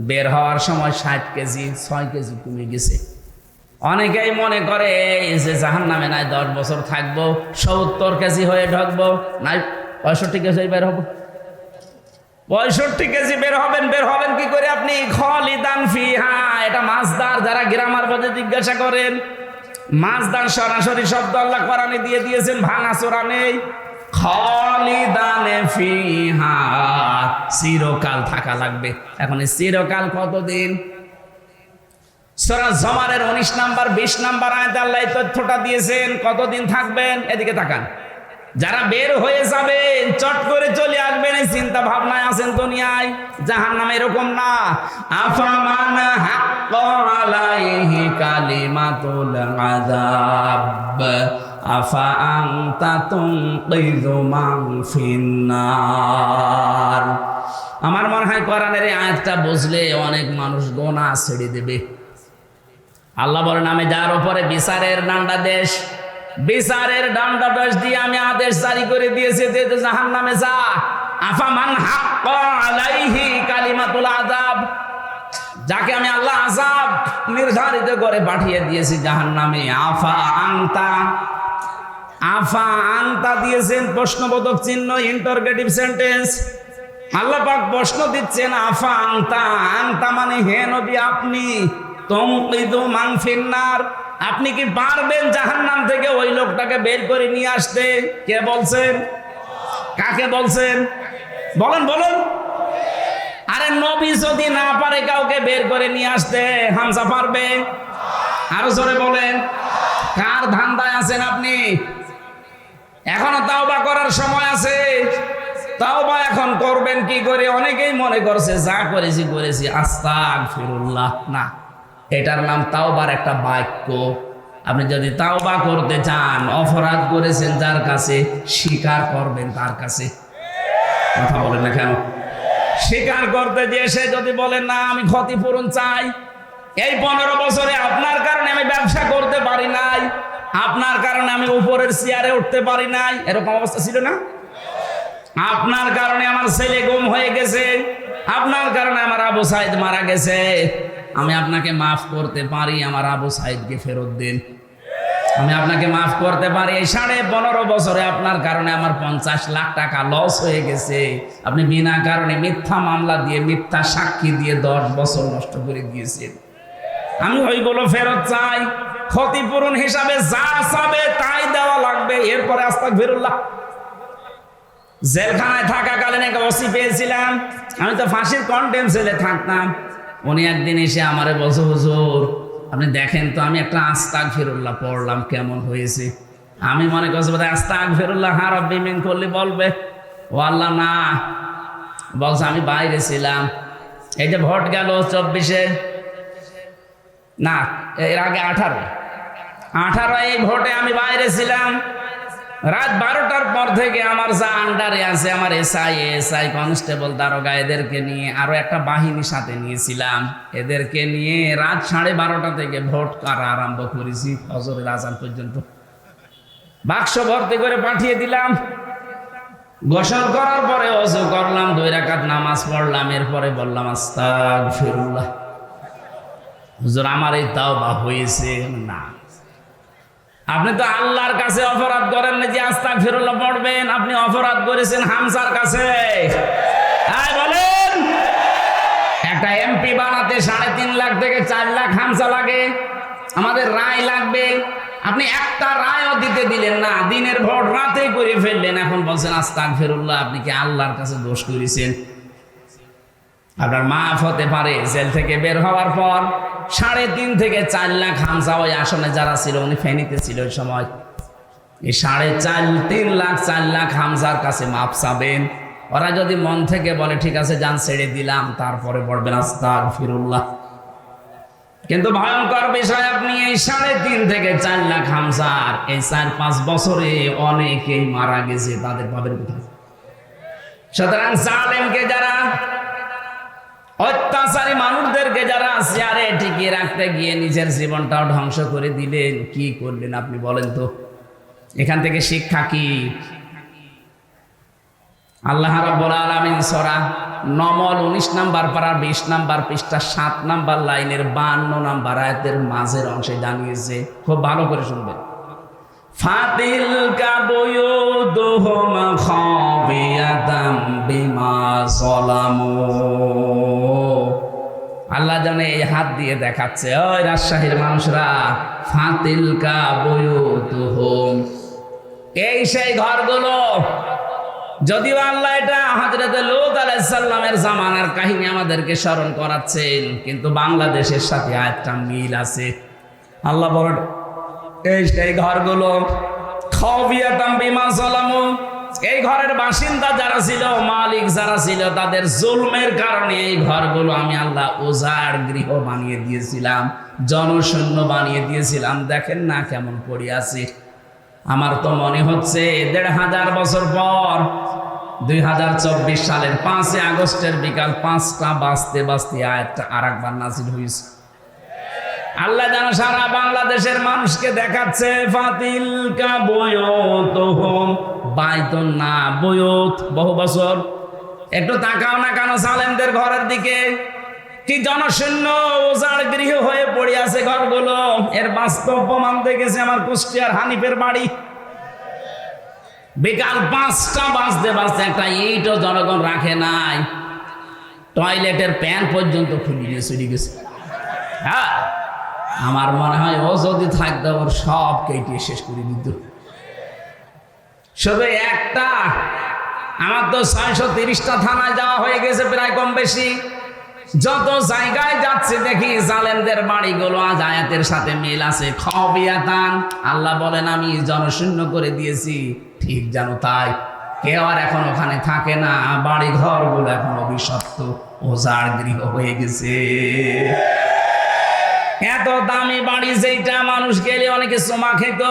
বের হওয়ার সময় 60 কেজি, 6 কেজি কমে গেছে। অনেকেই মনে করে যে জাহান্নামে নাই 10 বছর থাকবো, 70 কেজি হয়ে ঢুকবো, নাই 65 কেজি বের হবো। 65 কেজি বের হবেন কি করে আপনি? খালিদান ফিহা, এটা মাসদার, যারা গ্রামার বোঝে জিজ্ঞাসা করেন। মাসদার সরাসরি শব্দ আল্লাহ কোরআনে দিয়ে দিয়েছেন, ভাঙাচোরা নেই। খালিদান ফিহা, চিরকাল থাকা লাগবে। এখন এই চিরকাল কতদিন? সূরা জুমারের 19 নাম্বার 20 নাম্বার আয়াতে আল্লাহ এই তথ্যটা দিয়েছেন, কতদিন থাকবেন। এদিকে তাকান। যারা বের হয়ে যাবেন, চট করে চলে আসবেন, এই চিন্তা ভাবনায় আছেন দুনিয়ায়। জাহান্নামে এরকম না। আফামান হাক্কা আলাইহি কালিমাতুল আযাব আফা আনতা তুনকিযু মান ফিন্নার। আমার মনে হয় কোরআনের এই আয়াতটা বুঝলে অনেক মানুষ গোনাহ ছেড়ে দেবে। আল্লাহ বলেন, আমি যার উপরে বিচারের ডান্ডাদেশ, বিচারের ডান্ডাদেশ দিয়ে আমি আদেশ জারি করে দিয়েছি যে জাহান্নামে যা। আফামান হাক্কা আলাইহি কালিমাতুল আযাব, যাকে আমি আল্লাহ আযাব নির্ধারিত করে পাঠিয়ে দিয়েছি জাহান্নামে। আফা আনতা দিয়েছেন প্রশ্নবোধক চিহ্ন, ইন্টারগেটিভ সেন্টেন্স। আল্লাহ পাক প্রশ্ন দিচ্ছেন, আফা আনতা মানে হে নবী আপনি, তুনকিযু মান ফিন্নার, আপনি কি পারবেন জাহান্নাম থেকে ওই লোকটাকে বের করে নিয়ে আসতে? কে বলছেন? কাকে বলছেন? বলেন বলেন। আরে নবী যদি না পারে কাউকে বের করে নিয়ে আসতে, হামজা পারবে? আরো জোরে বলেন। কার ধান্দায় আছেন আপনি? এখনো তাওবা করার সময় আছে। তাওবা এখন করবেন কি করে? অনেকেই মনে করছে যা করেছি আস্তাগফিরুল্লাহ। না, এটার নাম তাওবার একটা বাক্য। আপনি যদি তাওবা করতে চান, অপরাধ করেছেন যার কাছে, স্বীকার করবেন তার কাছে। কথা বলেন না কেন? স্বীকার করতে যে সে যদি বলেন না আমি ক্ষতিপূরণ চাই, এই 15 বছরে আপনার কারণে আমি ব্যবসা করতে পারি নাই, আপনার কারণে আমি উপরের চেয়ারে উঠতে পারি নাই, এরকম অবস্থা ছিল না? আপনার কারণে আমার ছেলে গুম হয়ে গেছে, আপনার কারণে আমার আবু সাইদ মারা গেছে, আমি আপনাকে মাফ করতে পারি, আমার আবু সাইদকে ফেরত দিন। আমি আপনাকে মাফ করতে পারি, এই 15.5 বছরে আপনার কারণে আমার 50 লাখ টাকা লস হয়ে গেছে, আপনি বিনা কারণে মিথ্যা মামলা দিয়ে, মিথ্যা সাক্ষী দিয়ে 10 বছর নষ্ট করে দিয়েছেন। আমি ওইগুলো ফেরত চাই। ক্ষতিপূরণ হিসাবে যা চাবে তাই দেওয়া লাগবে। এরপরে আস্তাগফিরুল্লাহ। জেলখানায় থাকাকালীন একটা ওসি পেয়েছিলাম, আমি তো ফাঁসির কন্টেম সেলে থাকতাম। উনি একদিন এসে আমারে বলছে, হুজুর আপনি দেখেন তো আমি একটা আস্তাগফিরুল্লাহ পড়লাম, কেমন হয়েছে? আমি মনে করছি বোধহয় আস্তাগফিরুল্লাহ হা রাব্বি মিন করলে বলবে। ও আল্লাহ না, বলছে আমি বাইরে ছিলাম, এই যে ভোট গেল 24-এ, না এর আগে 18 এই ভোটে আমি বাইরে ছিলাম। রাত 12টার পর থেকে আমার যা আন্ডারে আছে, আমার এসআই কনস্টেবল দারোগা, এদেরকে নিয়ে আরো একটা বাহিনী সাথে নিয়েছিলাম, এদেরকে নিয়ে রাত 12:30 থেকে ভোট করা আরম্ভ করেছি ফজরের আজান পর্যন্ত। বাক্স ভর্তি করে পাঠিয়ে দিলাম। গোসল করার পরে ওযু করলাম, 2 রাকাত নামাজ পড়লাম, এরপরে বললাম আস্তাগফিরুল্লাহ। হুজুর আমার এই তাওবা হয়েছে না। আপনি তো আল্লাহর কাছে অপরাধ করেন না যে আস্তাগফিরুল্লাহ পড়বেন, আপনি অপরাধ করেছেন হামজার কাছে। তাই বলেন, একটা এমপি বানাতে 3.5 লাখ থেকে 4 লাখ হামজা লাগে, আমাদের রায় লাগবে। আপনি একটা রায়ও দিতে দিলেন না, দিনের ভোট রাতে করে ফেললেন, এখন বলছেন আস্তাগফিরুল্লাহ। আপনি কি আল্লাহর কাছে দোষ করেছেন? আপনার মাফ হতে পারে জেল থেকে বের হওয়ার পর 3.5 থেকে 4 লাখ হামজা ওই আসনে যারা ছিল, উনি ফেনীতে ছিল ওই সময়, এই 3.5 লাখ 4 লাখ হামজার কাছে মাফ চাবেন। ওরা যদি মন থেকে বলে ঠিক আছে যান ছেড়ে দিলাম, তারপরে পড়বেন আস্তাগফিরুল্লাহ। কিন্তু ভয়ঙ্কর বিষয়, আপনি এই 3.5 থেকে 4 লাখ হামজার এই 4-5 বছরে অনেকেই মারা গেছে, তাদের পাবেন কোথায়? সুতরাং জালেমকে যারা, অত্যাচারী মানুষদেরকে যারা চেয়ারে টিকিয়ে রাখতে গিয়ে নিজের জীবনটাও ধ্বংস করে দিলেন, কি করলেন আপনি বলেন তো? এখান থেকে শিক্ষা কি? আল্লাহ রাব্বুল আলামিন সূরা নমল 19 নম্বর পারা 20 নম্বর পৃষ্ঠা 7 নম্বর লাইনের 52 নম্বর আয়াতের মাঝের অংশে জানিয়েছে, খুব ভালো করে শুনবেন। ফাতিলকা বুয়ুদুহুম খাবিয়াতাম বিমা যালামু। আল্লাহ জানে এই হাত দিয়ে দেখাচ্ছে, ওই রাজশাহীর মানুষরা, ফাতিলকা বুয়ুদুহুম, এই সেই ঘরগুলো। যদিও আল্লাহ এটা হযরত লূত আলাইহিস সালামের জামানার কাহিনী আমাদেরকে স্মরণ করাচ্ছেন, কিন্তু বাংলাদেশের সাথে আয়াতটা মিল আছে। আল্লাহ বলেন এই সেই ঘরগুলো, খাবিয়াতাম বিমা যালামু, এই ঘরের বাসিন্দা যারা ছিল, মালিক যারা ছিল, তাদের জুলমের কারণে এই ঘরগুলো আমি আল্লাহ উজাড় গৃহ বানিয়ে দিয়েছিলাম, জনশূন্য বানিয়ে দিয়েছিলাম। দেখেন না কেমন পড়ে আছে। আমার তো মনে হচ্ছে 1500 বছর পর 2024 সালের 5 আগস্টের বিকাল 5টা বাজতে বাজতে আয়াতটা আরেকবার নাযিল হয়েছে। আল্লাহ যেন সারা বাংলাদেশের মানুষকে দেখাচ্ছে, ফাতিলকা বুয়ুতুহুম, বাইতুন না বুয়ুত, বহু বছর। একটু তাকাও না কেন জালেমদের ঘরের দিকে, কি জনশূন্য উজাড় গৃহ হয়ে পড়ে আছে ঘরগুলো। এর বাস্তব প্রমাণ দেখেছে আমার কুষ্টিয়ার হানিফের বাড়ি। বিকাল 5টা বাজতে বাজতে একটা ইটও জনগণ রাখে নাই, টয়লেটের প্যান পর্যন্ত খুলে দিয়ে চলে গেছে। হ্যাঁ, আমার মনে হয় ও যদি থাকতো ওর সব কেটে শেষ করে দিত। শুধু একটা, আমার তো 630টা থানায় যাওয়া হয়ে গেছে প্রায় কম বেশি। যত জায়গায় যাচ্ছে দেখি জালেমদের বাড়িগুলো আজ আয়াতের সাথে মিল আছে। খাবিয়াতান, আল্লাহ বলেন আমি জনশূন্য করে দিয়েছি, ঠিক জানো তাই। কেউ আর এখন ওখানে থাকে না, বাড়ি ঘরগুলো এখন অভিশপ্ত, উজাড় গৃহ হয়ে গেছে। এত দামি বাড়ি যেটা মানুষ গেলে অনেকে চুমা খেত,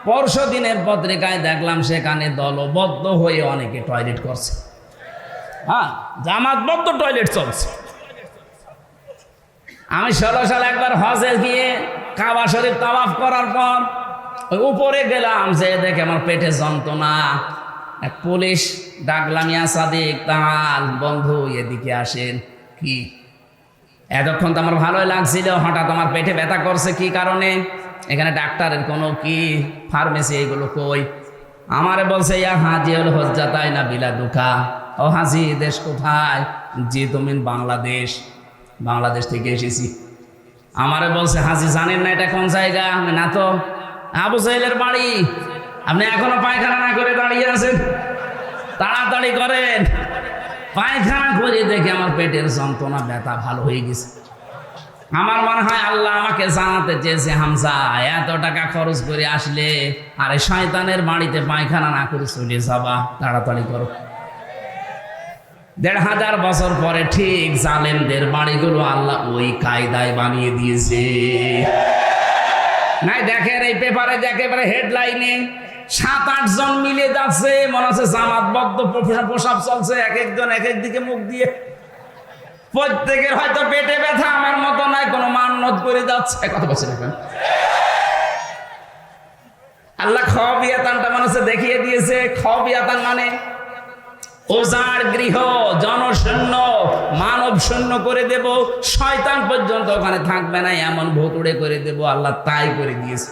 পরশু দিনের পত্রিকায় দেখলাম সেখানে দলবদ্ধ হয়ে অনেকে টয়লেট করছে। হ্যাঁ, জামাতবদ্ধ টয়লেট চলছে। আমি 16 সালে একবার হজে গিয়ে কাবা শরীফ তাওয়াফ করার পর ওই উপরে গেলাম, যে দেখে আমার পেটে যন্ত্রণা। এক পুলিশ ডাকলাম, ইয়া সাদিক তাল, বন্ধু এদিকে আসেন। কি এতক্ষণ তো আমার ভালোই লাগছিল, হঠাৎ আমার পেটে ব্যথা করছে, কি কারণে? এখানে ডাক্তারের কোনো কি ফার্মেসি এগুলো কই? আমারে বলছে ইয়া হাজি হল হজ্জাতাই না বিলা দুঃখা। ও হাজি, দেশ কোথায়? জি তুমি বাংলাদেশ। বাংলাদেশ থেকে এসেছি। আমারে বলছে হাজি জানেন না এটা কোন জায়গা? না তো। আবু জাহেলের বাড়ি। আপনি এখনো পায়খানা না করে দাঁড়িয়ে আছেন, তাড়াতাড়ি করেন। পায়খানা করে দেখে আমার পেটের যন্ত্রণা ব্যথা ভালো হয়ে গেছে। আমার মনে হয় আল্লাহ আমাকে জানাতে চেয়েছে, হামজা এত টাকা খরচ করে আসলে আরে শয়তানের বাড়িতে পায়খানা না করে চলে যাবা, তাড়াতাড়ি করো। 1500 বছর পরে ঠিক জালেমদের বাড়িগুলো আল্লাহ ওই কায়দায় বানিয়ে দিয়েছে। নাই দেখেন এই পেপারে একেবারে হেডলাইনে 7-8 জন মিলে যাচ্ছে, মনে হচ্ছে জামাতবদ্ধ প্রসাব চলছে, এক একজন এক এক দিকে মুখ দিয়ে। প্রত্যেকের হয়তো পেটে ব্যথা, আমার মতো নাই, কোনো মান্নত করে যাচ্ছে। কথা বলছেন এখন আল্লাহ খাবিয়াতানটা মনে হচ্ছে দেখিয়ে দিয়েছে। খাবিয়াতান মানে ওজার গৃহ জনশূন্য, মানব শূন্য করে দেব, শয়তান পর্যন্ত ওখানে থাকবে না, এমন ভুতুড়ে করে দেব। আল্লাহ তাই করে দিয়েছে।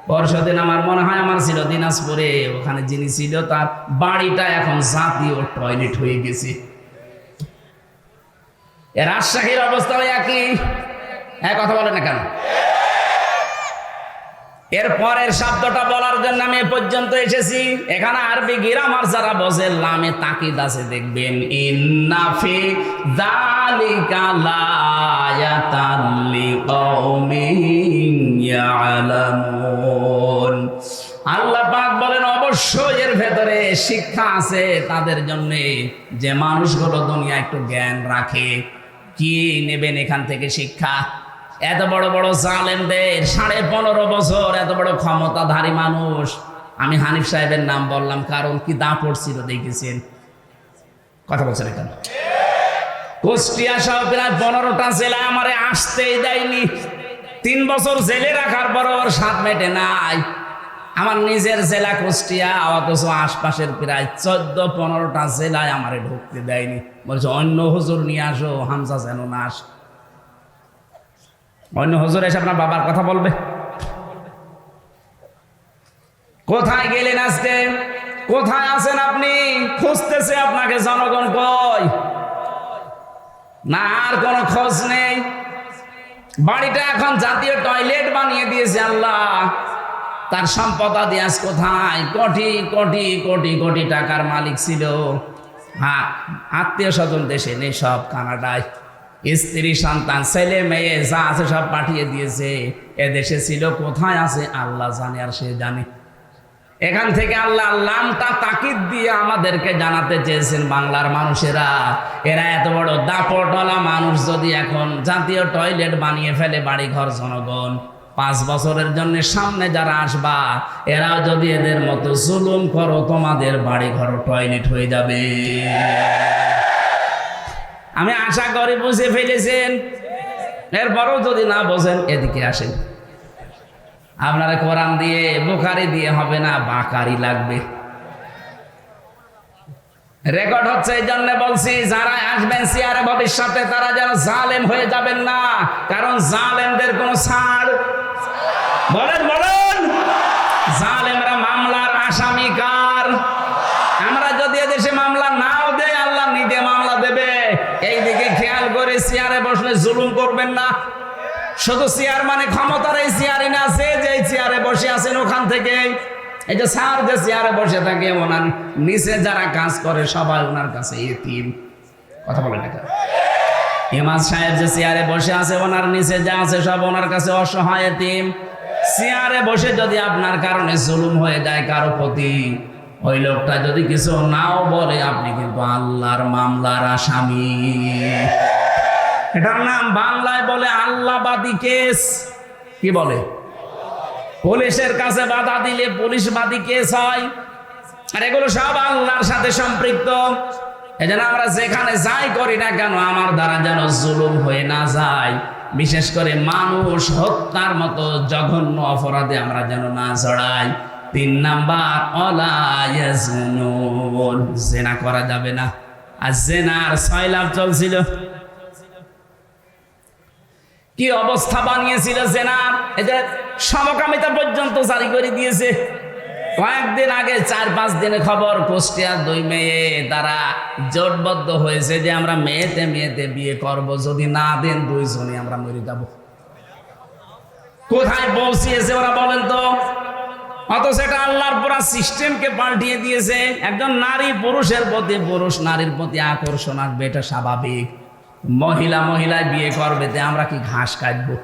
পরশুদিন আমার মনে হয় আমার ছিল দিনাজপুরে, ওখানে যিনি ছিল তার বাড়িটা এখন জাতীয় টয়লেট হয়ে গেছে। রাজশাহীর অবস্থা একই। হ্যাঁ, কথা বলে না কেন? এর পরের শব্দটা বলার জন্য আমি এ পর্যন্ত এসেছি। এখানে আরবি গ্রামার যারা বোঝে, লামে তাকিদ আছে, দেখবেন ইন্না ফি যালিকা লায়াতাল লিকাউমিন ইয়ালামুন। আল্লাহ পাক বলেন অবশ্যই এর ভেতরে শিক্ষা আছে তাদের জন্য, যে মানুষগুলো দুনিয়া একটু জ্ঞান রাখে। কি নেবেন এখান থেকে শিক্ষা? এত বড় বড় জালেমদের 15.5 বছর এত বড় ক্ষমতাধারী মানুষ। আমি হানিফ সাহেবের নাম বললাম কারণ কি দাপট ছিল দেখেছেন। কথা বলছেন কেন? কুষ্টিয়া সহ প্রায় 15টা জেলা আমারে আসতেই দেয়নি। 3 বছর জেলে রাখার পর ওর স্বাদ মেটে নাই। আমার নিজের জেলা কুষ্টিয়া, অথচ আশপাশের প্রায় 14-15টা জেলায় আমারে ঢুকতে দেয়নি। বলছে অন্য হুজুর নিয়ে আসো, হামজা যেন না আসে। অন্য হুজুর এসে আপনার বাবার কথা বলবে? কোথায় গেলেন আজকে? কোথায় আছেন আপনি? খুঁজতেছে আপনাকে জনগণ, কই না আর কোন খোঁজ নেই। বাড়িটা এখন জাতীয় টয়লেট বানিয়ে দিয়েছে আল্লাহ। তার সম্পদাদি আজ কোথায়? কোটি কোটি কোটি কোটি টাকার মালিক ছিল। হ্যাঁ, আত্মীয় স্বজন দেশে নেই, সব কানাডায়। স্ত্রী সন্তান ছেলে মেয়ে যা আছে সব পাঠিয়ে দিয়েছে। এদেশে ছিল কোথায় আছে আল্লাহ জানে, আর সে জানে। এখান থেকে আল্লাহ লামটা তাকিদ দিয়ে আমাদেরকে জানাতে চেয়েছেন, বাংলার মানুষেরা, এরা এত বড় দাপটওয়ালা মানুষ যদি এখন জাতীয় টয়লেট বানিয়ে ফেলে বাড়ি ঘর জনগণ, 5 বছরের জন্য সামনে যারা আসবা, এরাও যদি এদের মতো জুলুম করো, তোমাদের বাড়ি ঘর টয়লেট হয়ে যাবে। আমি আশা করি বুঝে ফেলেছেন। এরপরও যদি না বোঝেন, এদিকে আসেন। আপনারা কোরআন দিয়ে বুখারি দিয়ে হবে না, বাকারি লাগবে। রেকর্ড হচ্ছে, এই জন্য বলছি যারা আসবেন চেয়ারে ভবিষ্যতে, তারা যেন জালেম হয়ে যাবেন না, কারণ জালেমদের কোনো ছাড়। বলেন বলেন, জালেমরা মামলার আসামি কার? আমরা যদি এদেশে মামলা নাও দেয়, আল্লাহ নিজে মামলা দেবে। এইদিকে খেয়াল করে চেয়ারে বসলে জুলুম করবেন না। শুধু চেয়ার মানে ক্ষমতার এই চেয়ারই না, আছে যে চেয়ারে বসে আছেন ওখান থেকে, এই যে স্যার যে চেয়ারে বসে থাকে, ওনার নিচে যারা কাজ করে সবাই ওনার কাছে এতিম। কথা বলেন না? ইমাম সাহেব যে চেয়ারে বসে আছে, ওনার নিচে যা আছে সব ওনার কাছে অসহায় এতিম। চেয়ারে বসে যদি আপনার কারণে জুলুম হয়ে যায় কারো প্রতি, ওই লোকটা যদি কিছু নাও বলে, আপনি কিন্তু আল্লাহর মামলার আসামি। এটার নাম বাংলায় বলে আল্লাহবাদী কেস। কি বলে? পুলিশের কাছে বাধা দিলে পুলিশবাদী কেস হয়। আর এগুলো সব আল্লাহর সাথে সম্পৃক্ত। এজন্য আমরা যেখানে যাই করি না কেন, আমার দ্বারা যেন জুলুম হয়ে না যায়। বিশেষ করে মানুষ হত্যার মতো জঘন্য অপরাধে আমরা যেন না জড়াই। 3 নাম্বার, ওয়ালা ইয়াজনুন, জিনা করা যাবে না। আর জিনার 6 লাভ চলছিল। কি অবস্থা বানিয়েছিল জেনার! এই যে সমকামিতা পর্যন্ত জারি করে দিয়েছে। কয়েকদিন আগে 4-5 দিনে খবর, কুষ্টিয়ার 2 মেয়ে তারা জোটবদ্ধ হয়েছে যে আমরা মেয়েতে মেয়েতে বিয়ে করব, যদি না দেন 2 জনই আমরা মরে যাব। কোথায় পৌঁছিয়েছে ওরা বলেন তো? অথচ এটা আল্লাহর পুরা সিস্টেমকে পাল্টিয়ে দিয়েছে। একজন নারী পুরুষের প্রতি, পুরুষ নারীর প্রতি আকর্ষণ আসবে, এটা স্বাভাবিক। মহিলা মহিলায় বিয়ে করবে, তে আমরা কি ঘাস কাটবো?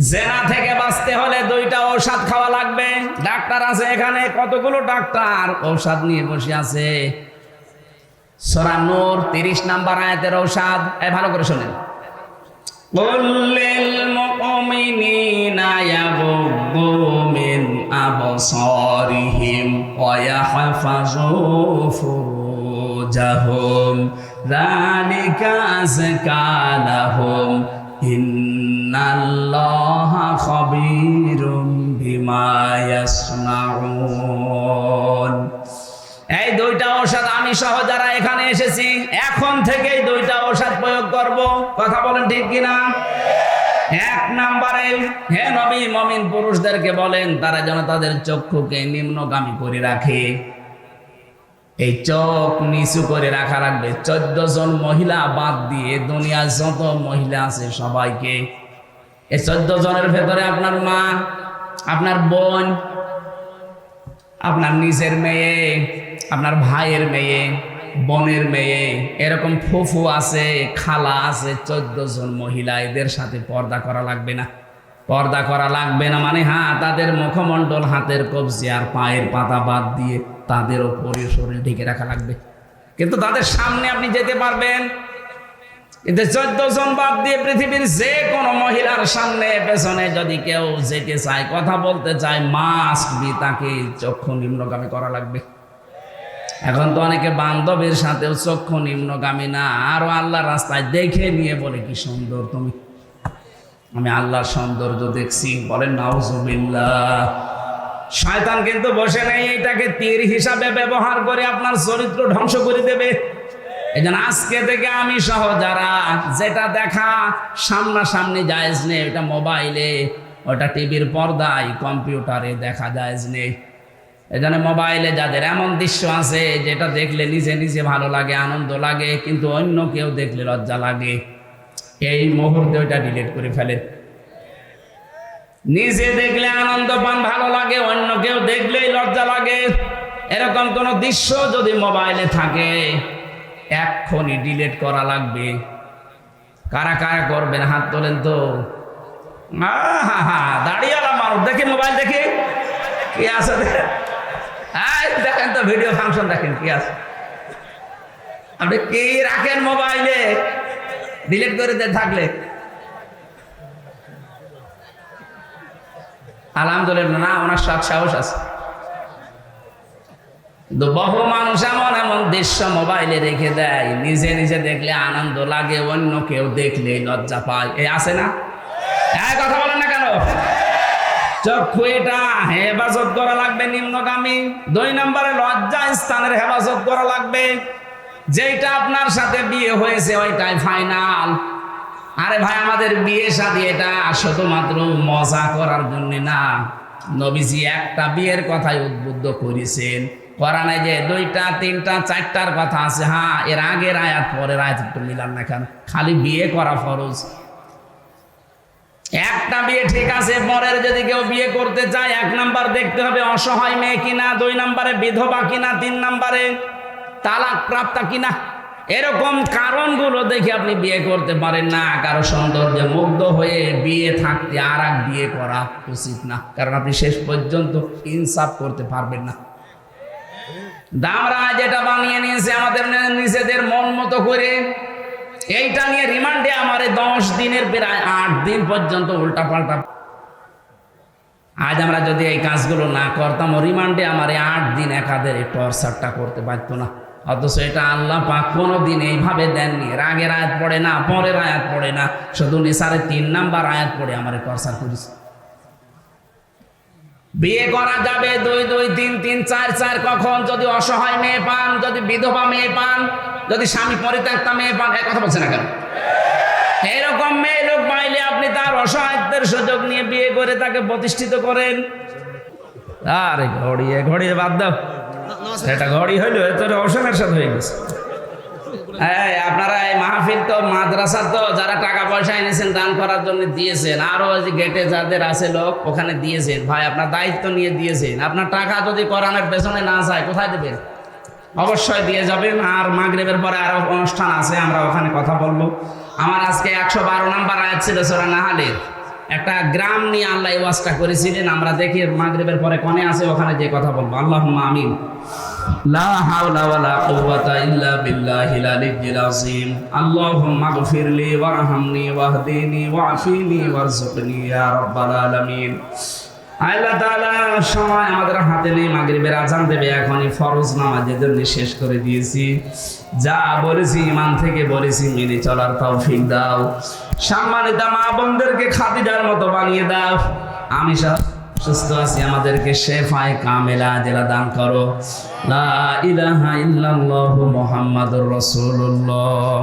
জেনা থেকে বাঁচতে হলে 2টা ঔষধ খাওয়া লাগবে। ডাক্তার আছে এখানে, কতগুলো ডাক্তার ঔষধ নিয়ে বসে আছে। সূরা নূর 30 নাম্বার আয়াতের ঔষধ। ভালো করে শোনেন। কুল্লিল মুমিনিনা ইয়াগুদ্দু মিন আবসারিহিম ওয়া ইয়াহফাযু ফুরুজাহুম যালিকা আযকা লাহুম ইন্নাল্লাহা খাবীরুম বিমা ইয়াসনাউন। এই দুইটা ঔষধ আমি সহ যারা এখানে এসেছি এখন থেকেই দুইটা ঔষধ প্রয়োগ করব। কথা বলেন ঠিক কিনা? এক নম্বরে, হে নবী মুমিন পুরুষদেরকে বলেন তারা যেন তাদের চক্ষুকে নিম্নগামী করে রাখে। এই চোখ নিচু করে রাখা লাগবে। 14 জন মহিলা বাদ দিয়ে দুনিয়ার যত মহিলা আছে সবাইকে, এই 14 জনের ভেতরে আপনার মা, আপনার বোন, আপনার নিজের মেয়ে, আপনার ভাইয়ের মেয়ে, বোনের মেয়ে, এরকম ফুফু আছে, খালা আছে, 14 জন মহিলা, এদের সাথে পর্দা করা লাগবে না। পর্দা করা লাগবে না মানে হ্যাঁ, তাদের মুখমণ্ডল, হাতের কবজি আর পায়ের পাতা বাদ দিয়ে তাদের ওপরে শরীর ঢেকে রাখা লাগবে। কিন্তু তাদের সামনে আপনি যেতে পারবেন, কিন্তু 14 জন বাদ দিয়ে পৃথিবীর যে কোনো মহিলার সামনে পেছনে যদি কেউ যেতে চায়, কথা বলতে চায়, মাস্ক বি তাকে চক্ষু নিম্নগামী করা লাগবে। এখন তো অনেকে বান্ধবীর সাথেও চক্ষু নিম্নগামী না, আরো আল্লাহর রাস্তায় দেখে নিয়ে বলে কি সুন্দর তুমি, আমি আল্লাহর সৌন্দর্য দেখছি। বলেন নাউজুবিল্লাহ। শয়তান কিন্তু বসে নেই, এটাকে তীর হিসাবে ব্যবহার করে আপনার চরিত্র ধ্বংস করে দেবে। এই জন্য আজকে থেকে আমি সহ যারা যেটা দেখা সামনাসামনি জায়েজ নেই, ওটা মোবাইলে, ওটা টিভির পর্দায়, কম্পিউটারে দেখা জায়েজ নেই। এই জন্য মোবাইলে যাদের এমন দৃশ্য আছে যেটা দেখলে নিজে নিজে ভালো লাগে, আনন্দ লাগে, কিন্তু অন্য কেউ দেখলে লজ্জা লাগে, এই মুহূর্তে ওইটা ডিলিট করে ফেলেন। নিজে দেখলে আনন্দ পান, ভালো লাগে, অন্য কেউ দেখলেই লজ্জা লাগে, এরকম কোন দৃশ্য যদি মোবাইলে থাকে এক্ষুনি ডিলিট করা লাগবে। কারা কারা করবেন হাত তোলেন তো। দাঁড়িয়ালা মানুষ দেখে মোবাইল দেখে কি আছে দেখেন তো, ভিডিও ফাংশন দেখেন কি আছে, আপনি কি রাখেন মোবাইলে ডিলিট করে দিয়ে থাকলে। আলহামদুলিল্লাহ, না ওনার সৎ সাহস আছে। কিন্তু বহু মানুষ এমন এমন দৃশ্য মোবাইলে রেখে দেয়, নিজে নিজে দেখলে আনন্দ লাগে, অন্য কেউ দেখলে লজ্জা পায়। এই আছে না? কথা বলেন না কেন? চক্ষু এটা হেফাজত করা লাগবে নিম্নগামী। 2 নম্বরে লজ্জা স্থানের হেফাজত করা লাগবে। যেটা আপনার সাথে বিয়ে হয়েছে ওইটাই ফাইনাল। আরে ভাই, আমাদের বিয়ে শাদী এটা শুধুমাত্র মজা করার জন্য না, নবীজি একটা বিয়ের কথাই উদ্বুদ্ধ করেছেন। কোরআনে যে 2টা 3টা 4টার কথা আছে, হ্যাঁ, এর আগের আয়াত পরের আয়াত একটু মিলান না কেন? খালি বিয়ে করা ফরজ। একটা বিয়ে ঠিক আছে, পরের যদি কেউ বিয়ে করতে চায় 1 নাম্বার দেখতে হবে অসহায় মেয়ে কিনা, 2 নম্বরে বিধবা কিনা, 3 নম্বরে তালাক প্রাপ্তা কিনা। এরকম কারণগুলো দেখে আপনি বিয়ে করতে পারেন না। কারো সৌন্দর্যে মুগ্ধ হয়ে বিয়ে থাকতে আর এক বিয়ে করা উচিত না, কারণ আপনি শেষ পর্যন্ত ইনসাফ করতে পারবেন না। আমরা যেটা বানিয়ে নিয়েছে আমাদের নিজেদের মন মতো করে, এইটা নিয়ে রিমান্ডে আমারে 10 দিনের প্রায় 8 দিন পর্যন্ত উল্টা পাল্টা। আজ আমরা যদি এই কাজগুলো না করতাম, রিমান্ডে আমারে 8 দিন একাদের টর্চারটা করতে পারতো না। অথচ এটা আল্লাহ পাক কোনোদিন এইভাবে দেননি। আগের আয়াত পড়ে না, পরের আয়াত পড়ে না, শুধু নিসারে 3 নাম্বার আয়াত পড়ে আমারে টর্চার করেছে। বিয়ে করা যাবে 2 2 3 3 4 4 কখন? যদি অসহায় মেয়ে পান, যদি বিধবা মেয়ে পান, যদি স্বামী পরিত্যক্তা মেয়ে পান। এক কথা বলছে না কেন? এরকম মেয়ে লোক পাইলে আপনি তার অসহায়ত্বের সুযোগ নিয়ে বিয়ে করে তাকে প্রতিষ্ঠিত করেন। আরে ঘড়িয়ে বাদ দাও, এটা ঘড়ি হইলো তোর অসমের সাথে হয়ে গেছে। আপনারা এই মাহফিল তো মাদ্রাসা, তো যারা টাকা পয়সা এনেছেন দান করার জন্য দিয়েছেন, আরো ওই যে গেটে যাদের আছে লোক ওখানে দিয়েছেন। ভাই, আপনার দায়িত্ব নিয়ে দিয়েছেন। আপনার টাকা যদি কোরআনের পেছনে না যায় কোথায় দেবেন? অবশ্যই দিয়ে যাবেন। আর মাগরিবের পরে আরো অনুষ্ঠান আছে, আমরা ওখানে কথা বলবো। আমার আজকে 112 নাম্বার আয়াত ছিল সূরা নাহলের। একটা গ্রাম নিয়ে আল্লাহ এই ওয়াজটা করেছিলেন। আমরা দেখি মাগরিবের পরে কোনে আছে, ওখানে যে কথা বলবো। আল্লাহুম্মা আমিন। লা হাওলা ওয়ালা কুওয়াতা ইল্লা বিল্লাহিল আলিয়্যিল আযীম। আল্লাহুম্মা গফিরলি ওয়ারহামনি ওয়াহদিনি ওয়াআফিনি ওয়ারযুকনি ইয়া রাব্বাল আলামিন। আল্লাহ তাআলা, সময় আমাদের হাতে নেই, মাগরিবের আজান দেবে এখনই। ফরজ নামাজের জন্য শেষ করে দিয়েছি। যা বলেছি ইমান থেকে বলেছি, মেনে চলার তৌফিক দাও। সম্মানিত মা বোনদেরকে খাদিজার মতো বানিয়ে দাও। আমি সুস্থ আছি আমাদেরকে শেফায়ে কামেলা আজেলা দান করো। লা ইলাহা ইল্লাল্লাহু মুহাম্মাদুর রাসূলুল্লাহ।